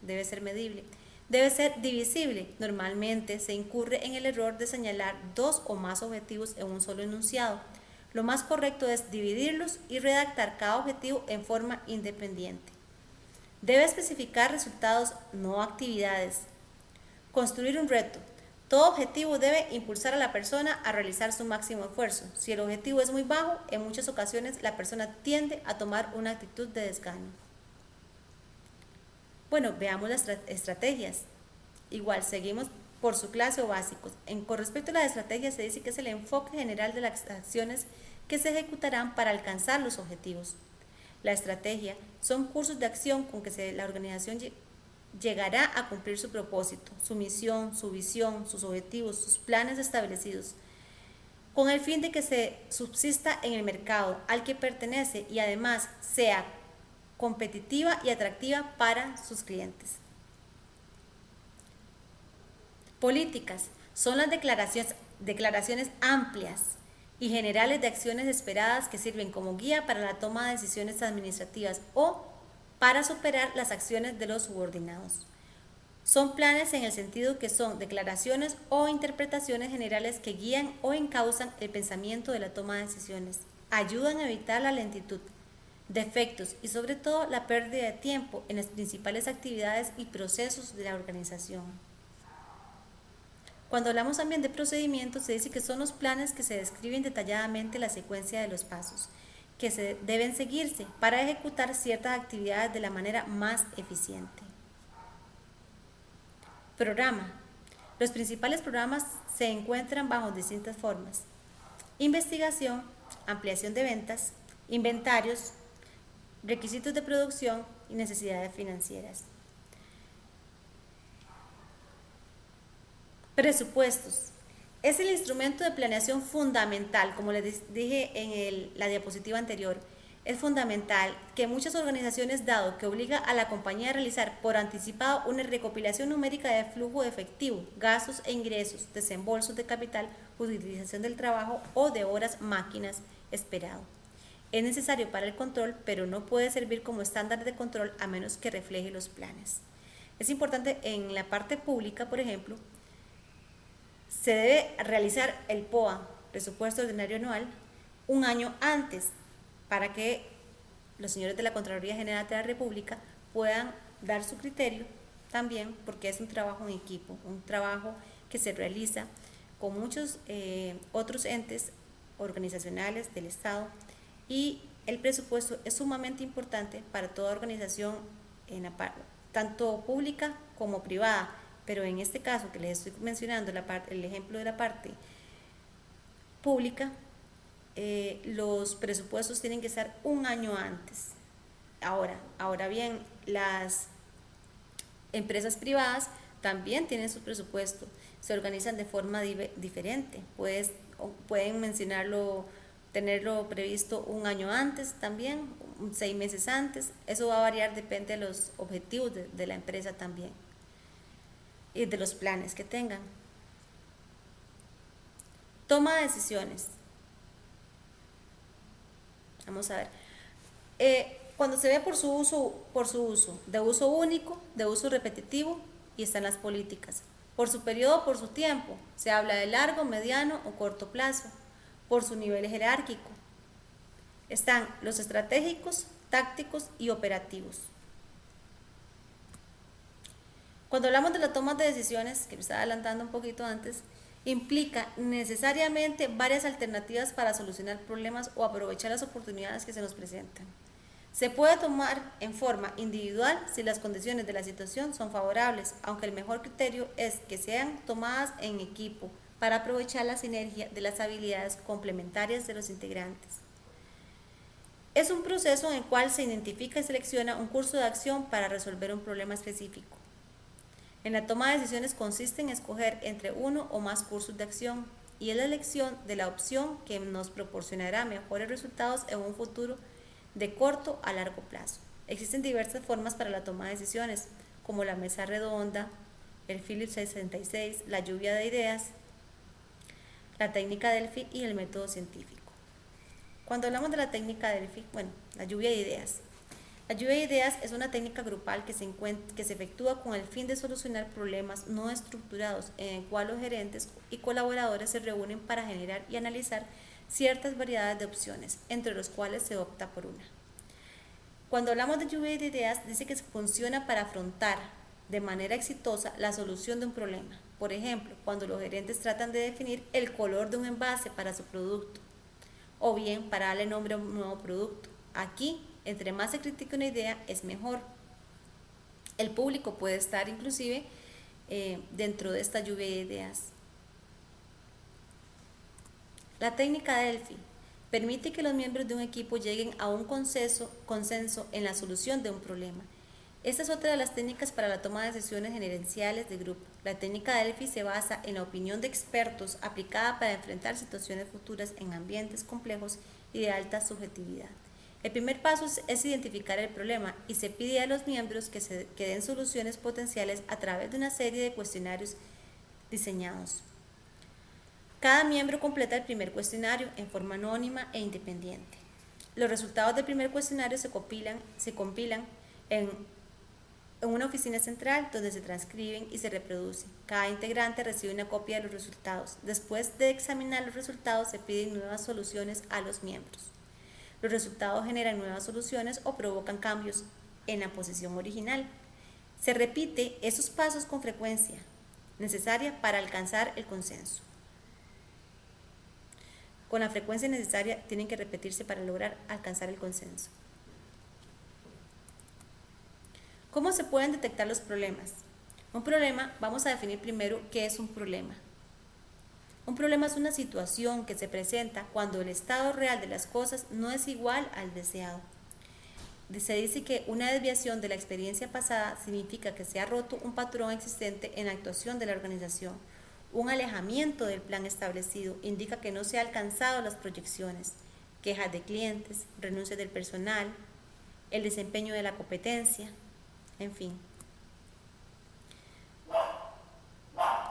Debe ser medible. Debe ser divisible. Normalmente se incurre en el error de señalar 2 o más objetivos en un solo enunciado. Lo más correcto es dividirlos y redactar cada objetivo en forma independiente. Debe especificar resultados, no actividades. Construir un reto. Todo objetivo debe impulsar a la persona a realizar su máximo esfuerzo. Si el objetivo es muy bajo, en muchas ocasiones la persona tiende a tomar una actitud de desgano. Bueno, veamos las estrategias. Igual, seguimos por su clase o básicos. Con respecto a la estrategia, se dice que es el enfoque general de las acciones que se ejecutarán para alcanzar los objetivos. La estrategia son cursos de acción con que la organización llegará a cumplir su propósito, su misión, su visión, sus objetivos, sus planes establecidos, con el fin de que se subsista en el mercado al que pertenece y además sea competitiva y atractiva para sus clientes. Políticas son las declaraciones amplias y generales de acciones esperadas que sirven como guía para la toma de decisiones administrativas o para superar las acciones de los subordinados. Son planes en el sentido que son declaraciones o interpretaciones generales que guían o encauzan el pensamiento de la toma de decisiones, ayudan a evitar la lentitud, defectos y sobre todo la pérdida de tiempo en las principales actividades y procesos de la organización. Cuando hablamos también de procedimientos, se dice que son los planes que se describen detalladamente la secuencia de los pasos que se deben seguirse para ejecutar ciertas actividades de la manera más eficiente. Programa. Los principales programas se encuentran bajo distintas formas: investigación, ampliación de ventas, inventarios, requisitos de producción y necesidades financieras. Presupuestos. Es el instrumento de planeación fundamental, como les dije en la diapositiva anterior. Es fundamental que muchas organizaciones, dado que obliga a la compañía a realizar por anticipado una recopilación numérica de flujo de efectivo, gastos e ingresos, desembolsos de capital, utilización del trabajo o de horas máquinas esperado. Es necesario para el control, pero no puede servir como estándar de control a menos que refleje los planes. Es importante en la parte pública, por ejemplo, se debe realizar el POA, presupuesto ordinario anual, un año antes para que los señores de la Contraloría General de la República puedan dar su criterio también, porque es un trabajo en equipo, un trabajo que se realiza con muchos otros entes organizacionales del Estado, y el presupuesto es sumamente importante para toda organización, tanto pública como privada, pero en este caso que les estoy mencionando el ejemplo de la parte pública, los presupuestos tienen que estar un año antes. Ahora bien, las empresas privadas también tienen su presupuesto, se organizan de forma diferente, pueden tenerlo previsto un año antes también, 6 meses antes. Eso va a variar, depende de los objetivos de la empresa también y de los planes que tengan. Toma de decisiones. Vamos a ver. Cuando se ve por su uso, de uso único, de uso repetitivo, y están las políticas. Por su periodo, por su tiempo, se habla de largo, mediano o corto plazo. Por su nivel jerárquico, están los estratégicos, tácticos y operativos. Cuando hablamos de la toma de decisiones, que me estaba adelantando un poquito antes, implica necesariamente varias alternativas para solucionar problemas o aprovechar las oportunidades que se nos presentan. Se puede tomar en forma individual si las condiciones de la situación son favorables, aunque el mejor criterio es que sean tomadas en equipo para aprovechar la sinergia de las habilidades complementarias de los integrantes. Es un proceso en el cual se identifica y selecciona un curso de acción para resolver un problema específico. En la toma de decisiones consiste en escoger entre uno o más cursos de acción, y es la elección de la opción que nos proporcionará mejores resultados en un futuro de corto a largo plazo. Existen diversas formas para la toma de decisiones, como la mesa redonda, el Phillips 66, la lluvia de ideas, la técnica Delphi y el método científico. Cuando hablamos de la técnica Delphi, la lluvia de ideas. La lluvia de ideas es una técnica grupal que se efectúa con el fin de solucionar problemas no estructurados, en el cual los gerentes y colaboradores se reúnen para generar y analizar ciertas variedades de opciones, entre los cuales se opta por una. Cuando hablamos de lluvia de ideas, dice que funciona para afrontar de manera exitosa la solución de un problema. Por ejemplo, cuando los gerentes tratan de definir el color de un envase para su producto, o bien para darle nombre a un nuevo producto. Aquí, entre más se critique una idea, es mejor. El público puede estar inclusive dentro de esta lluvia de ideas. La técnica Delphi permite que los miembros de un equipo lleguen a un consenso en la solución de un problema. Esta es otra de las técnicas para la toma de decisiones gerenciales de grupo. La técnica de Delphi se basa en la opinión de expertos aplicada para enfrentar situaciones futuras en ambientes complejos y de alta subjetividad. El primer paso es identificar el problema y se pide a los miembros que den soluciones potenciales a través de una serie de cuestionarios diseñados. Cada miembro completa el primer cuestionario en forma anónima e independiente. Los resultados del primer cuestionario se compilan en una oficina central donde se transcriben y se reproducen. Cada integrante recibe una copia de los resultados. Después de examinar los resultados, se piden nuevas soluciones a los miembros. Los resultados generan nuevas soluciones o provocan cambios en la posición original. Se repite esos pasos con frecuencia necesaria para alcanzar el consenso. Con la frecuencia necesaria tienen que repetirse para lograr alcanzar el consenso. ¿Cómo se pueden detectar los problemas? Un problema, vamos a definir primero qué es un problema. Un problema es una situación que se presenta cuando el estado real de las cosas no es igual al deseado. Se dice que una desviación de la experiencia pasada significa que se ha roto un patrón existente en la actuación de la organización. Un alejamiento del plan establecido indica que no se han alcanzado las proyecciones, quejas de clientes, renuncias del personal, el desempeño de la competencia, en fin.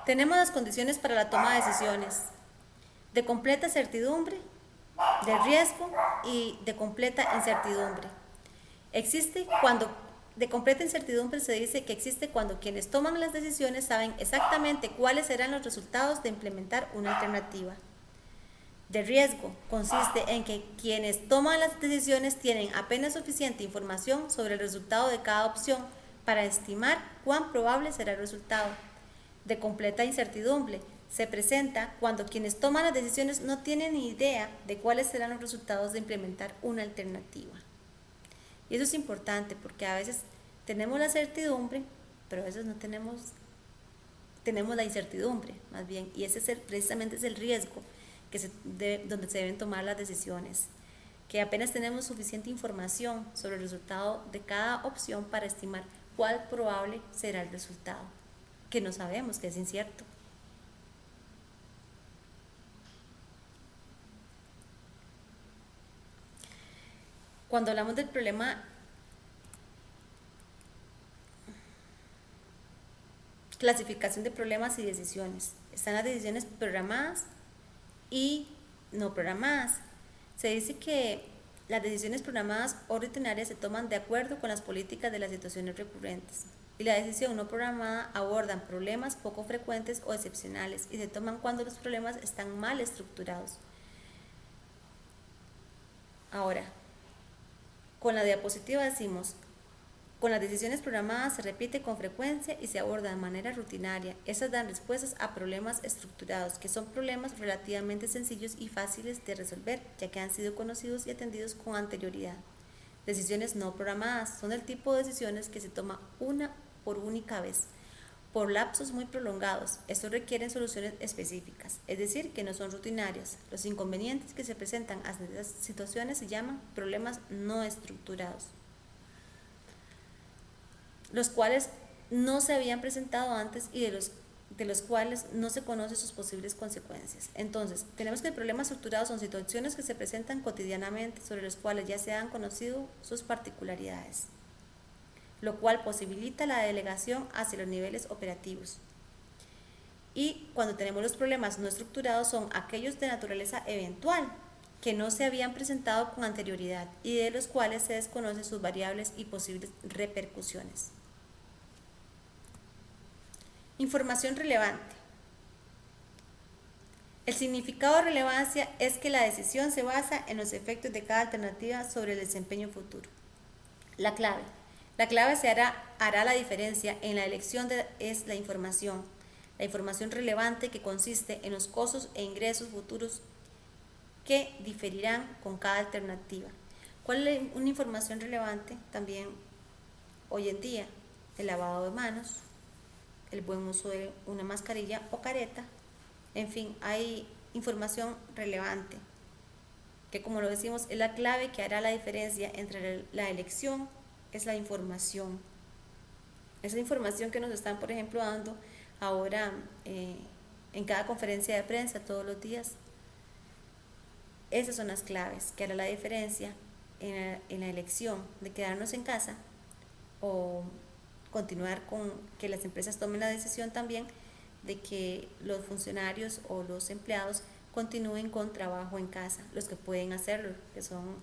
Tenemos las condiciones para la toma de decisiones: de completa certidumbre, de riesgo y de completa incertidumbre. De completa incertidumbre se dice que existe cuando quienes toman las decisiones saben exactamente cuáles serán los resultados de implementar una alternativa. De riesgo consiste en que quienes toman las decisiones tienen apenas suficiente información sobre el resultado de cada opción para estimar cuán probable será el resultado. De completa incertidumbre se presenta cuando quienes toman las decisiones no tienen ni idea de cuáles serán los resultados de implementar una alternativa. Y eso es importante porque a veces tenemos la certidumbre, pero a veces no tenemos la incertidumbre, más bien, y precisamente es el riesgo donde se deben tomar las decisiones, que apenas tenemos suficiente información sobre el resultado de cada opción para estimar cuál probable será el resultado, que no sabemos, que es incierto. Cuando hablamos del problema, clasificación de problemas y decisiones. Están las decisiones programadas y no programadas. Se dice que las decisiones programadas o rutinarias se toman de acuerdo con las políticas de las situaciones recurrentes. Y la decisión no programada abordan problemas poco frecuentes o excepcionales y se toman cuando los problemas están mal estructurados. Ahora, con la diapositiva decimos: con las decisiones programadas se repite con frecuencia y se aborda de manera rutinaria. Estas dan respuestas a problemas estructurados, que son problemas relativamente sencillos y fáciles de resolver, ya que han sido conocidos y atendidos con anterioridad. Decisiones no programadas son el tipo de decisiones que se toma una por única vez, por lapsos muy prolongados. Estos requieren soluciones específicas, es decir, que no son rutinarias. Los inconvenientes que se presentan a estas situaciones se llaman problemas no estructurados, los cuales no se habían presentado antes y de los cuales no se conocen sus posibles consecuencias. Entonces, tenemos que el problema estructurado son situaciones que se presentan cotidianamente sobre los cuales ya se han conocido sus particularidades, lo cual posibilita la delegación hacia los niveles operativos. Y cuando tenemos los problemas no estructurados son aquellos de naturaleza eventual, que no se habían presentado con anterioridad y de los cuales se desconocen sus variables y posibles repercusiones. Información relevante. El significado de relevancia es que la decisión se basa en los efectos de cada alternativa sobre el desempeño futuro. La clave hará la diferencia en la elección es la información relevante, que consiste en los costos e ingresos futuros que diferirán con cada alternativa. ¿Cuál es una información relevante? También hoy en día, el lavado de manos, el buen uso de una mascarilla o careta, en fin, hay información relevante, que como lo decimos es la clave que hará la diferencia entre la elección, es la información Esa información que nos están, por ejemplo, dando ahora en cada conferencia de prensa todos los días. Esas son las claves que hará la diferencia en la elección de quedarnos en casa o continuar con que las empresas tomen la decisión también de que los funcionarios o los empleados continúen con trabajo en casa, los que pueden hacerlo, que son,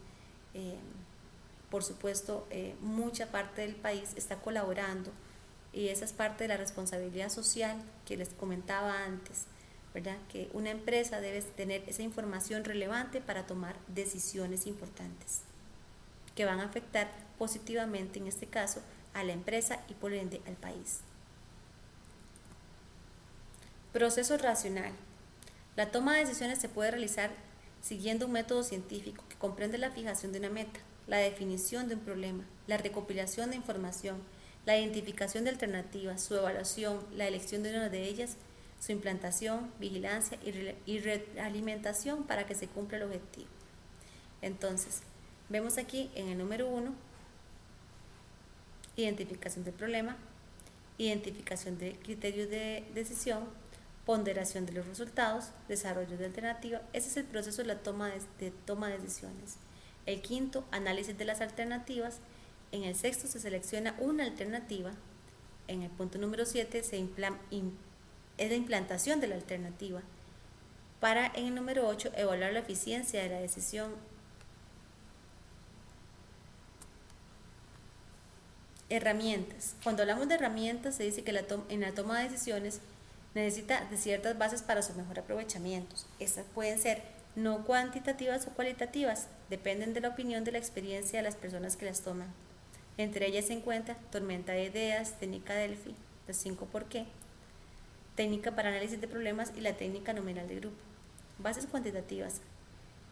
por supuesto, mucha parte del país está colaborando, y esa es parte de la responsabilidad social que les comentaba antes, ¿verdad? Que una empresa debe tener esa información relevante para tomar decisiones importantes que van a afectar positivamente, en este caso, a la empresa y por ende al país. Proceso racional. La toma de decisiones se puede realizar siguiendo un método científico que comprende la fijación de una meta, la definición de un problema, la recopilación de información, la identificación de alternativas, su evaluación, la elección de una de ellas, su implantación, vigilancia y realimentación para que se cumpla el objetivo. Entonces, vemos aquí en el número 1, identificación del problema, identificación de criterios de decisión, ponderación de los resultados, desarrollo de alternativa. Ese es el proceso de la toma de decisiones. El quinto, análisis de las alternativas. En el sexto se selecciona una alternativa. En el punto número 7 es la implantación de la alternativa. Para, en el número 8, evaluar la eficiencia de la decisión. Herramientas. Cuando hablamos de herramientas, se dice que en la toma de decisiones necesita de ciertas bases para su mejor aprovechamiento. Estas pueden ser no cuantitativas o cualitativas, dependen de la opinión de la experiencia de las personas que las toman. Entre ellas se encuentra tormenta de ideas, técnica Delphi, los 5 por qué, técnica para análisis de problemas y la técnica nominal de grupo. Bases cuantitativas.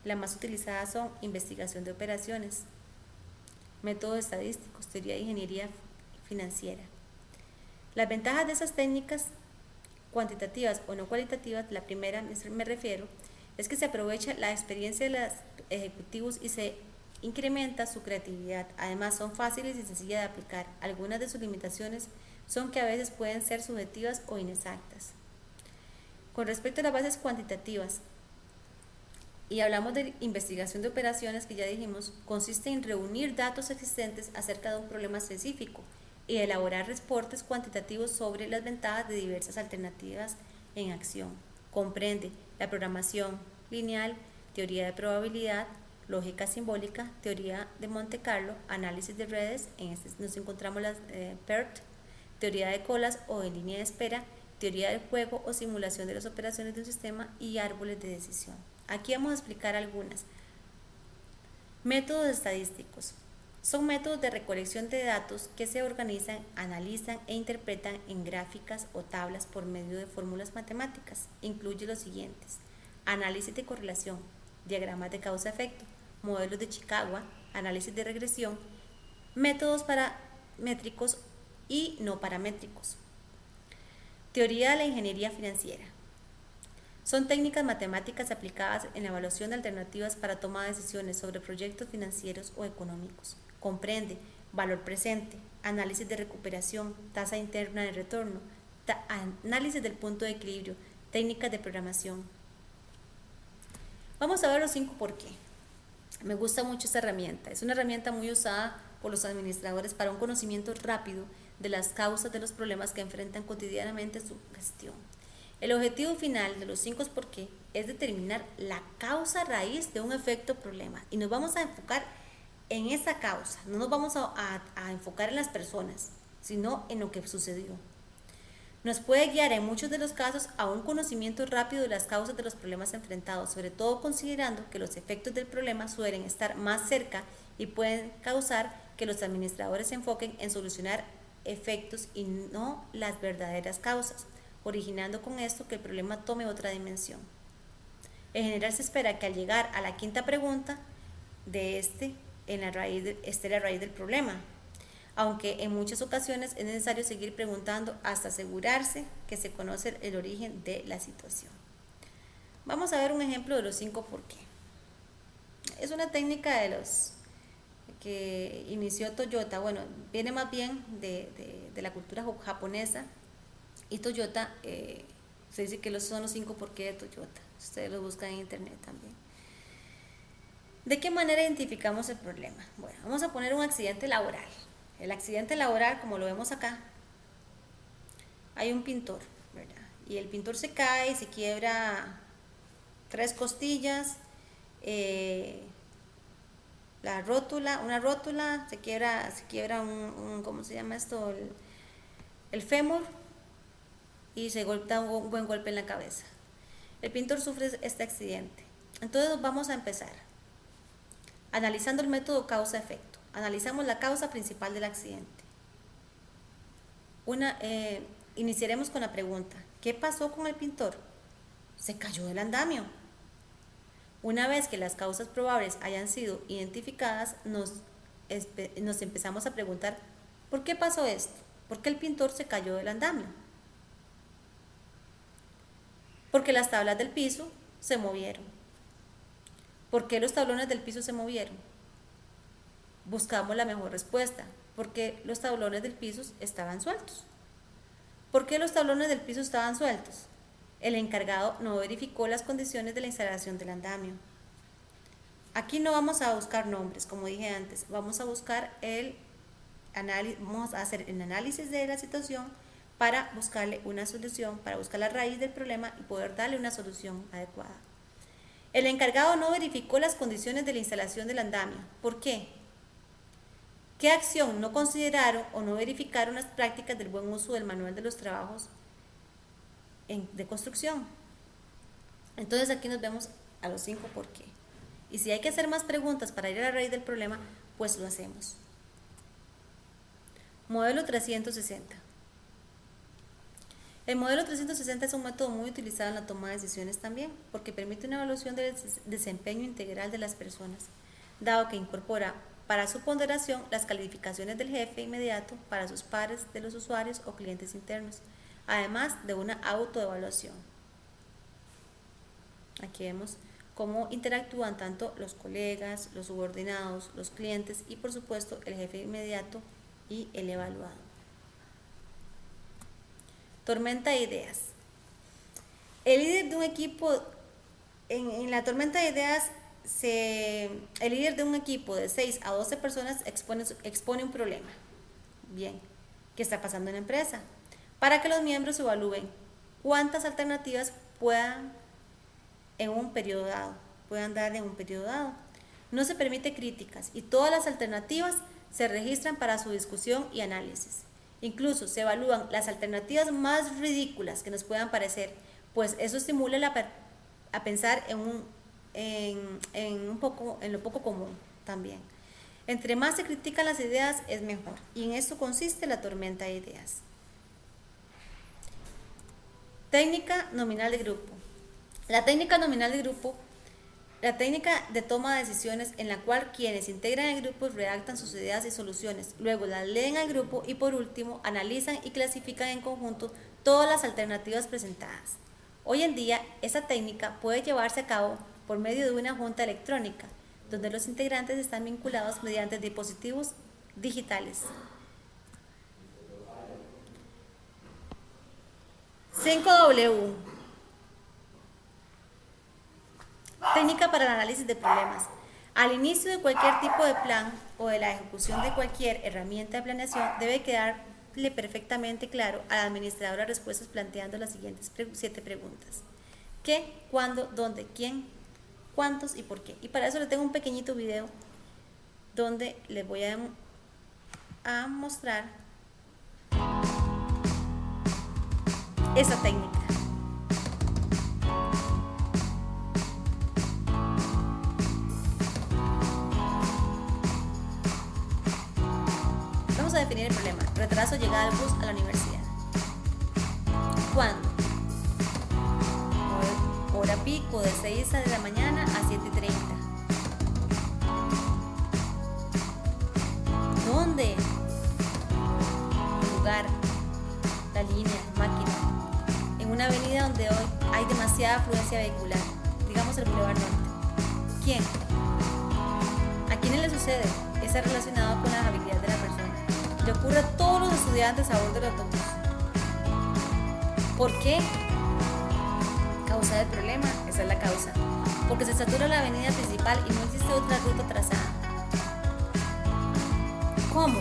Las más utilizadas son investigación de operaciones, métodos estadísticos, teoría de ingeniería financiera. Las ventajas de esas técnicas cuantitativas o no cualitativas, la primera me refiero, es que se aprovecha la experiencia de los ejecutivos y se incrementa su creatividad. Además, son fáciles y sencillas de aplicar. Algunas de sus limitaciones son que a veces pueden ser subjetivas o inexactas. Con respecto a las bases cuantitativas, y hablamos de investigación de operaciones, que ya dijimos, consiste en reunir datos existentes acerca de un problema específico y elaborar reportes cuantitativos sobre las ventajas de diversas alternativas en acción. Comprende la programación lineal, teoría de probabilidad, lógica simbólica, teoría de Monte Carlo, análisis de redes, en este nos encontramos las PERT, teoría de colas o de línea de espera, teoría del juego o simulación de las operaciones de un sistema y árboles de decisión. Aquí vamos a explicar algunas. Métodos estadísticos. Son métodos de recolección de datos que se organizan, analizan e interpretan en gráficas o tablas por medio de fórmulas matemáticas. Incluye los siguientes: análisis de correlación, diagramas de causa-efecto, modelos de Chicago, análisis de regresión, métodos paramétricos y no paramétricos. Teoría de la ingeniería financiera. Son técnicas matemáticas aplicadas en la evaluación de alternativas para toma de decisiones sobre proyectos financieros o económicos. Comprende valor presente, análisis de recuperación, tasa interna de retorno, análisis del punto de equilibrio, técnicas de programación. Vamos a ver los 5 por qué. Me gusta mucho esta herramienta. Es una herramienta muy usada por los administradores para un conocimiento rápido de las causas de los problemas que enfrentan cotidianamente su gestión. El objetivo final de los 5 por qué es determinar la causa raíz de un efecto problema, y nos vamos a enfocar en esa causa. No nos vamos a enfocar en las personas, sino en lo que sucedió. Nos puede guiar en muchos de los casos a un conocimiento rápido de las causas de los problemas enfrentados, sobre todo considerando que los efectos del problema suelen estar más cerca y pueden causar que los administradores se enfoquen en solucionar efectos y no las verdaderas causas, originando con esto que el problema tome otra dimensión. En general se espera que al llegar a la quinta pregunta esté la raíz del problema, aunque en muchas ocasiones es necesario seguir preguntando hasta asegurarse que se conoce el origen de la situación. Vamos a ver un ejemplo de los 5 por qué. Es una técnica de los que inició Toyota, bueno, viene más bien de la cultura japonesa, y Toyota, se dice que son los 5 por qué de Toyota, ustedes lo buscan en internet también. ¿De qué manera identificamos el problema? Bueno, vamos a poner un accidente laboral. El accidente laboral, como lo vemos acá, hay un pintor, ¿verdad? Y el pintor se cae y se quiebra 3 costillas, una rótula, se quiebra un ¿cómo se llama esto? El fémur, y se da un buen golpe en la cabeza. El pintor sufre este accidente. Entonces vamos a empezar analizando el método causa-efecto. Analizamos la causa principal del accidente. Iniciaremos con la pregunta: ¿qué pasó con el pintor? Se cayó del andamio. Una vez que las causas probables hayan sido identificadas, nos empezamos a preguntar: ¿por qué pasó esto? ¿Por qué el pintor se cayó del andamio? Porque las tablas del piso se movieron. ¿Por qué los tablones del piso se movieron? Buscamos la mejor respuesta: porque los tablones del piso estaban sueltos. ¿Por qué los tablones del piso estaban sueltos? El encargado no verificó las condiciones de la instalación del andamio. Aquí no vamos a buscar nombres, como dije antes, vamos a buscar vamos a hacer el análisis de la situación para buscarle una solución, para buscar la raíz del problema y poder darle una solución adecuada. El encargado no verificó las condiciones de la instalación del andamio. ¿Por qué? ¿Qué acción no consideraron o no verificaron las prácticas del buen uso del manual de los trabajos de construcción? Entonces aquí nos vemos a los 5 por qué. Y si hay que hacer más preguntas para ir a la raíz del problema, pues lo hacemos. Modelo 360. El modelo 360 es un método muy utilizado en la toma de decisiones también, porque permite una evaluación del desempeño integral de las personas, dado que incorpora para su ponderación las calificaciones del jefe inmediato para sus pares de los usuarios o clientes internos, además de una autoevaluación. Aquí vemos cómo interactúan tanto los colegas, los subordinados, los clientes y por supuesto el jefe inmediato y el evaluado. Tormenta de ideas. El líder de un equipo, en la tormenta de ideas, el líder de un equipo de 6 a 12 personas expone un problema. Bien, ¿qué está pasando en la empresa? Para que los miembros evalúen cuántas alternativas puedan dar en un periodo dado. No se permite críticas y todas las alternativas se registran para su discusión y análisis. Incluso se evalúan las alternativas más ridículas que nos puedan parecer, pues eso estimula a pensar en lo poco común también. Entre más se critican las ideas es mejor, y en esto consiste la tormenta de ideas. Técnica nominal de grupo. La técnica nominal de grupo, la técnica de toma de decisiones en la cual quienes integran el grupo redactan sus ideas y soluciones, luego las leen al grupo y por último analizan y clasifican en conjunto todas las alternativas presentadas. Hoy en día, esa técnica puede llevarse a cabo por medio de una junta electrónica, donde los integrantes están vinculados mediante dispositivos digitales. 5W. Técnica para el análisis de problemas. Al inicio de cualquier tipo de plan o de la ejecución de cualquier herramienta de planeación, debe quedarle perfectamente claro al administrador las respuestas planteando las siguientes 7 preguntas. ¿Qué? ¿Cuándo? ¿Dónde? ¿Quién? ¿Cuántos? ¿Y por qué? Y para eso le tengo un pequeñito video donde les voy a mostrar esa técnica. Vamos a definir el problema. Retraso llegada del bus a la universidad. ¿Cuándo? Hora pico de 6 de la mañana a 7:30. ¿Dónde? Lugar, la línea, máquina. En una avenida donde hoy hay demasiada afluencia vehicular, digamos el Boulevard Norte. ¿Quién? ¿A quién le sucede? ¿Es ser relacionado con las habilidades de la persona. Le ocurre a todos los estudiantes a bordo del autobús. ¿Por qué? Causa del problema, esa es la causa. Porque se satura la avenida principal y no existe otra ruta trazada. ¿Cómo?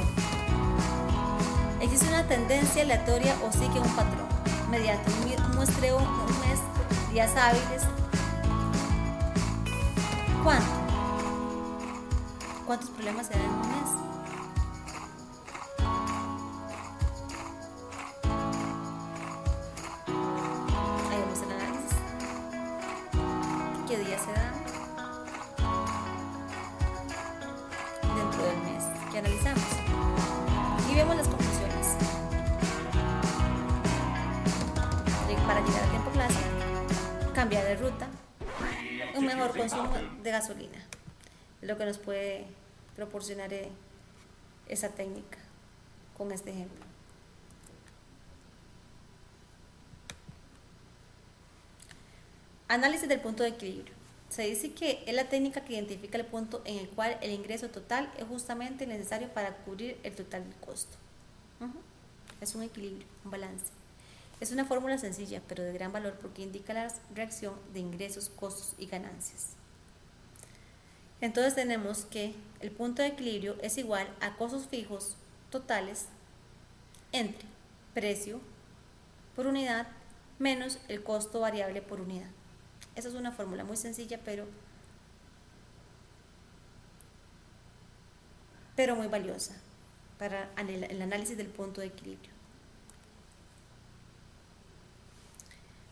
Existe una tendencia aleatoria o sigue un patrón. Mediante un muestreo, un mes, días hábiles. ¿Cuántos problemas se dan en un mes? Ahí vamos el análisis. ¿Qué días se dan dentro del mes que analizamos? Y vemos las conclusiones. Para llegar a tiempo clase, cambiar de ruta, un mejor consumo de gasolina, es lo que nos puede proporcionar esa técnica con este ejemplo. Análisis del punto de equilibrio. Se dice que es la técnica que identifica el punto en el cual el ingreso total es justamente necesario para cubrir el total del costo. Es un equilibrio, un balance. Es una fórmula sencilla, pero de gran valor porque indica la reacción de ingresos, costos y ganancias. Entonces tenemos que el punto de equilibrio es igual a costos fijos totales entre precio por unidad menos el costo variable por unidad. Esa es una fórmula muy sencilla, pero muy valiosa para el análisis del punto de equilibrio.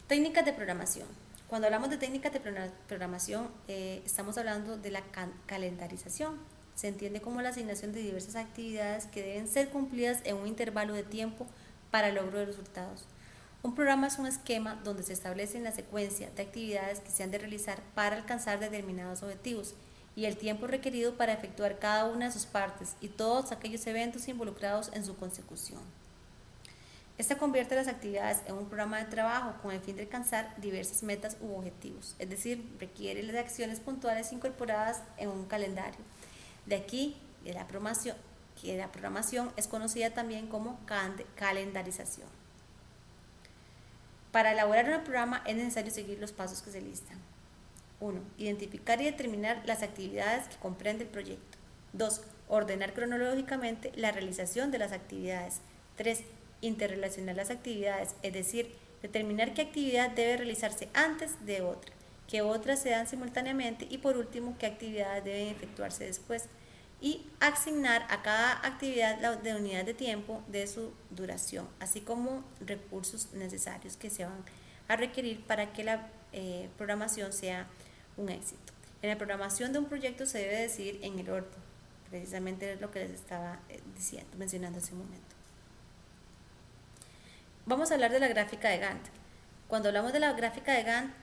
Técnicas de programación. Cuando hablamos de técnicas de programación, estamos hablando de la calendarización. Se entiende como la asignación de diversas actividades que deben ser cumplidas en un intervalo de tiempo para el logro de resultados. Un programa es un esquema donde se establece la secuencia de actividades que se han de realizar para alcanzar determinados objetivos y el tiempo requerido para efectuar cada una de sus partes y todos aquellos eventos involucrados en su consecución. Esta convierte las actividades en un programa de trabajo con el fin de alcanzar diversas metas u objetivos, es decir, requiere de acciones puntuales incorporadas en un calendario. De aquí que la programación es conocida también como calendarización. Para elaborar un programa es necesario seguir los pasos que se listan. 1. Identificar y determinar las actividades que comprende el proyecto. 2. Ordenar cronológicamente la realización de las actividades. 3. Interrelacionar las actividades, es decir, determinar qué actividad debe realizarse antes de otra, qué otras se dan simultáneamente y por último, qué actividades deben efectuarse después y asignar a cada actividad la unidad de tiempo de su duración, así como recursos necesarios que se van a requerir para que la programación sea un éxito. En la programación de un proyecto se debe decidir en el orden, precisamente es lo que les estaba mencionando hace un momento. Vamos a hablar de la gráfica de Gantt. Cuando hablamos de la gráfica de Gantt,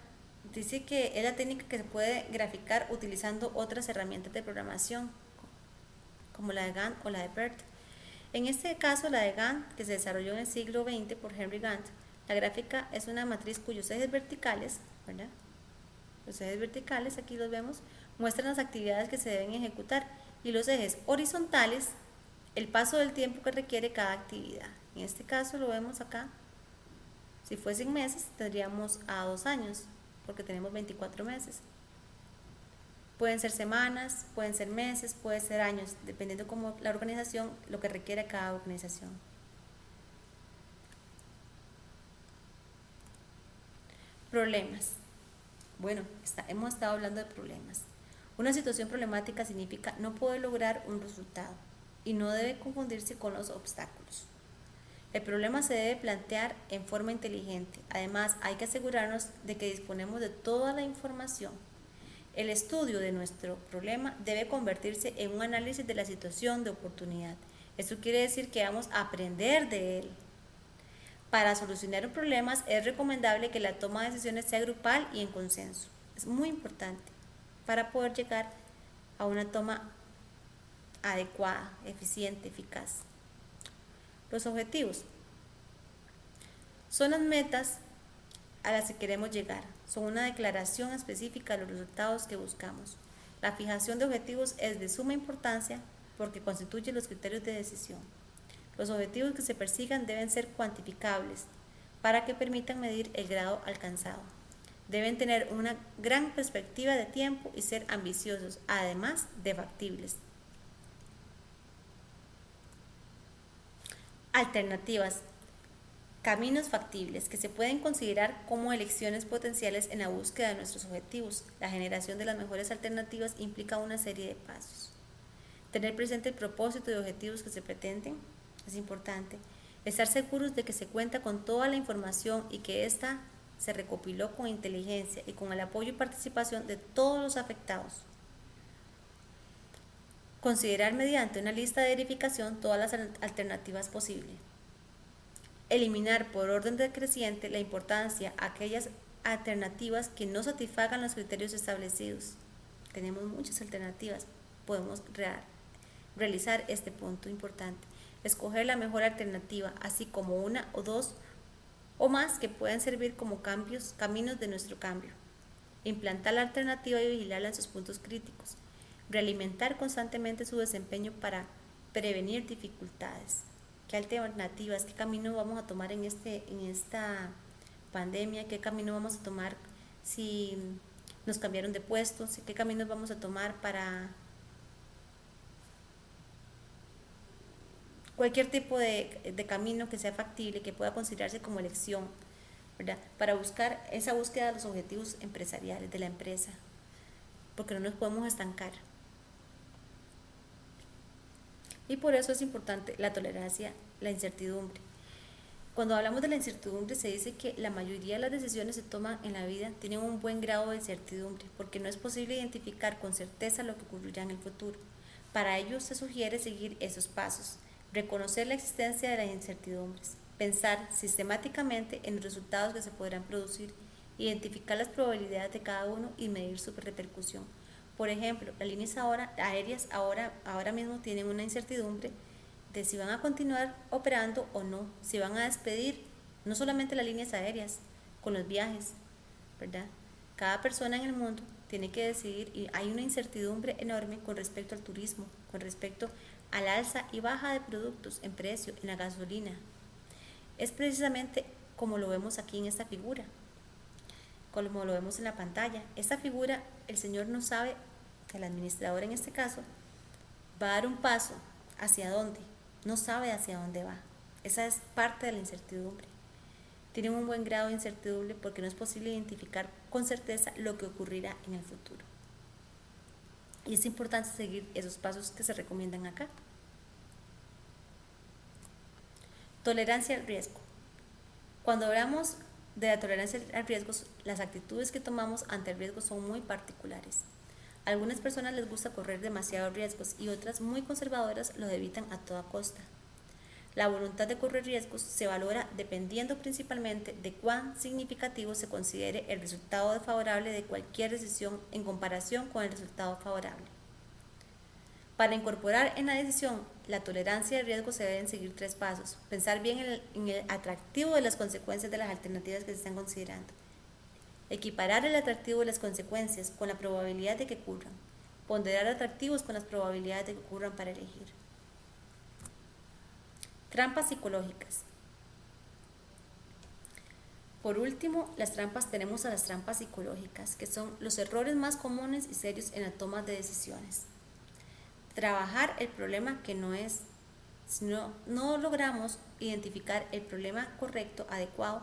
dice que es la técnica que se puede graficar utilizando otras herramientas de programación, como la de Gantt o la de BERT. En este caso, la de Gantt, que se desarrolló en el siglo XX por Henry Gantt, la gráfica es una matriz cuyos ejes verticales, ¿verdad? Los ejes verticales, aquí los vemos, muestran las actividades que se deben ejecutar y los ejes horizontales, el paso del tiempo que requiere cada actividad. En este caso lo vemos acá. Si fuesen meses, tendríamos a 2 años, porque tenemos 24 meses. Pueden ser semanas, pueden ser meses, pueden ser años, dependiendo como la organización, lo que requiere cada organización. Problemas. Bueno, hemos estado hablando de problemas. Una situación problemática significa no poder lograr un resultado y no debe confundirse con los obstáculos. El problema se debe plantear en forma inteligente. Además, hay que asegurarnos de que disponemos de toda la información. El estudio de nuestro problema debe convertirse en un análisis de la situación de oportunidad. Esto quiere decir que vamos a aprender de él. Para solucionar problemas es recomendable que la toma de decisiones sea grupal y en consenso. Es muy importante para poder llegar a una toma adecuada, eficiente, eficaz. Los objetivos son las metas a las que queremos llegar, son una declaración específica de los resultados que buscamos. La fijación de objetivos es de suma importancia, porque constituye los criterios de decisión. Los objetivos que se persigan deben ser cuantificables para que permitan medir el grado alcanzado. Deben tener una gran perspectiva de tiempo y ser ambiciosos, además de factibles. Alternativas. Caminos factibles que se pueden considerar como elecciones potenciales en la búsqueda de nuestros objetivos. La generación de las mejores alternativas implica una serie de pasos. Tener presente el propósito y objetivos que se pretenden es importante. Estar seguros de que se cuenta con toda la información y que ésta se recopiló con inteligencia y con el apoyo y participación de todos los afectados. Considerar mediante una lista de verificación todas las alternativas posibles. Eliminar por orden decreciente la importancia a aquellas alternativas que no satisfagan los criterios establecidos. Tenemos muchas alternativas, podemos realizar este punto importante. Escoger la mejor alternativa, así como una o dos o más que puedan servir como caminos de nuestro cambio. Implantar la alternativa y vigilarla en sus puntos críticos. Realimentar constantemente su desempeño para prevenir dificultades. ¿Qué alternativas, qué camino vamos a tomar en esta pandemia? ¿Qué camino vamos a tomar si nos cambiaron de puestos? ¿Qué caminos vamos a tomar para cualquier tipo de camino que sea factible, que pueda considerarse como elección, ¿verdad? Para buscar esa búsqueda de los objetivos empresariales de la empresa, porque no nos podemos estancar. Y por eso es importante la tolerancia, la incertidumbre. Cuando hablamos de la incertidumbre se dice que la mayoría de las decisiones que se toman en la vida tienen un buen grado de incertidumbre, porque no es posible identificar con certeza lo que ocurrirá en el futuro. Para ello se sugiere seguir esos pasos, reconocer la existencia de las incertidumbres, pensar sistemáticamente en los resultados que se podrán producir, identificar las probabilidades de cada uno y medir su repercusión. Por ejemplo, las líneas aéreas ahora mismo tienen una incertidumbre de si van a continuar operando o no, si van a despedir, no solamente las líneas aéreas, con los viajes, ¿verdad? Cada persona en el mundo tiene que decidir y hay una incertidumbre enorme con respecto al turismo, con respecto al alza y baja de productos en precio, en la gasolina. Es precisamente como lo vemos aquí en esta figura, como lo vemos en la pantalla. Esta figura, el Señor no sabe, el administrador en este caso, va a dar un paso hacia dónde, no sabe hacia dónde va. Esa es parte de la incertidumbre. Tienen un buen grado de incertidumbre porque no es posible identificar con certeza lo que ocurrirá en el futuro. Y es importante seguir esos pasos que se recomiendan acá. Tolerancia al riesgo. Cuando hablamos de la tolerancia al riesgo, las actitudes que tomamos ante el riesgo son muy particulares. A algunas personas les gusta correr demasiados riesgos y otras muy conservadoras los evitan a toda costa. La voluntad de correr riesgos se valora dependiendo principalmente de cuán significativo se considere el resultado desfavorable de cualquier decisión en comparación con el resultado favorable. Para incorporar en la decisión la tolerancia al riesgo se deben seguir 3 pasos. Pensar bien en el atractivo de las consecuencias de las alternativas que se están considerando. Equiparar el atractivo de las consecuencias con la probabilidad de que ocurran. Ponderar atractivos con las probabilidades de que ocurran para elegir. Trampas psicológicas. Por último, tenemos a las trampas psicológicas, que son los errores más comunes y serios en la toma de decisiones. Trabajar el problema que no es, si no logramos identificar el problema correcto, adecuado,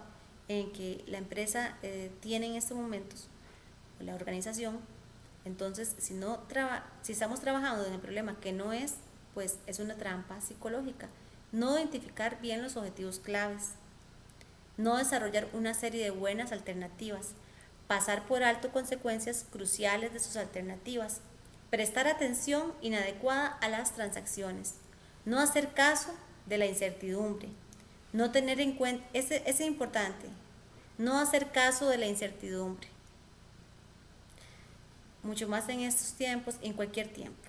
en que la empresa tiene en estos momentos, o la organización, entonces si estamos trabajando en el problema que no es, pues es una trampa psicológica. No identificar bien los objetivos claves, no desarrollar una serie de buenas alternativas, pasar por alto consecuencias cruciales de sus alternativas, prestar atención inadecuada a las transacciones, no hacer caso de la incertidumbre, no tener en cuenta, es importante, no hacer caso de la incertidumbre, mucho más en estos tiempos, en cualquier tiempo.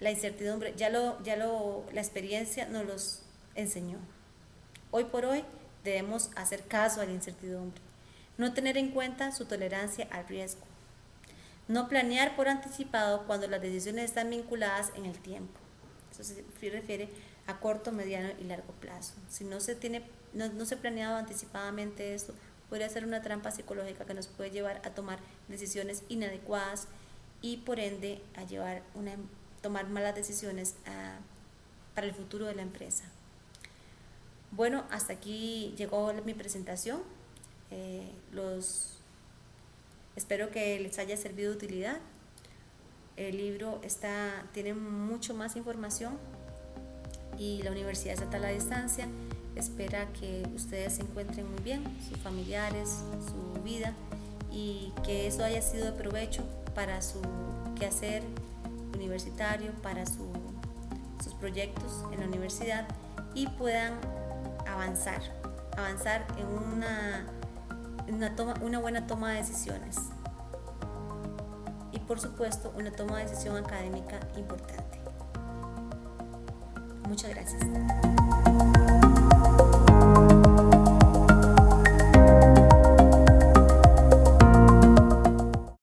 La incertidumbre, la experiencia nos los enseñó. Hoy por hoy debemos hacer caso a la incertidumbre, no tener en cuenta su tolerancia al riesgo, no planear por anticipado cuando las decisiones están vinculadas en el tiempo. Eso se refiere a corto, mediano y largo plazo. Si no se ha planeado anticipadamente esto, podría ser una trampa psicológica que nos puede llevar a tomar decisiones inadecuadas y por ende a tomar malas decisiones para el futuro de la empresa. Bueno, hasta aquí llegó mi presentación. Espero que les haya servido de utilidad. El libro tiene mucho más información y la Universidad Estatal a Distancia espera que ustedes se encuentren muy bien, sus familiares, su vida, y que eso haya sido de provecho para su quehacer universitario, para sus proyectos en la universidad, y puedan avanzar en una buena toma de decisiones y por supuesto una toma de decisión académica importante. Muchas gracias.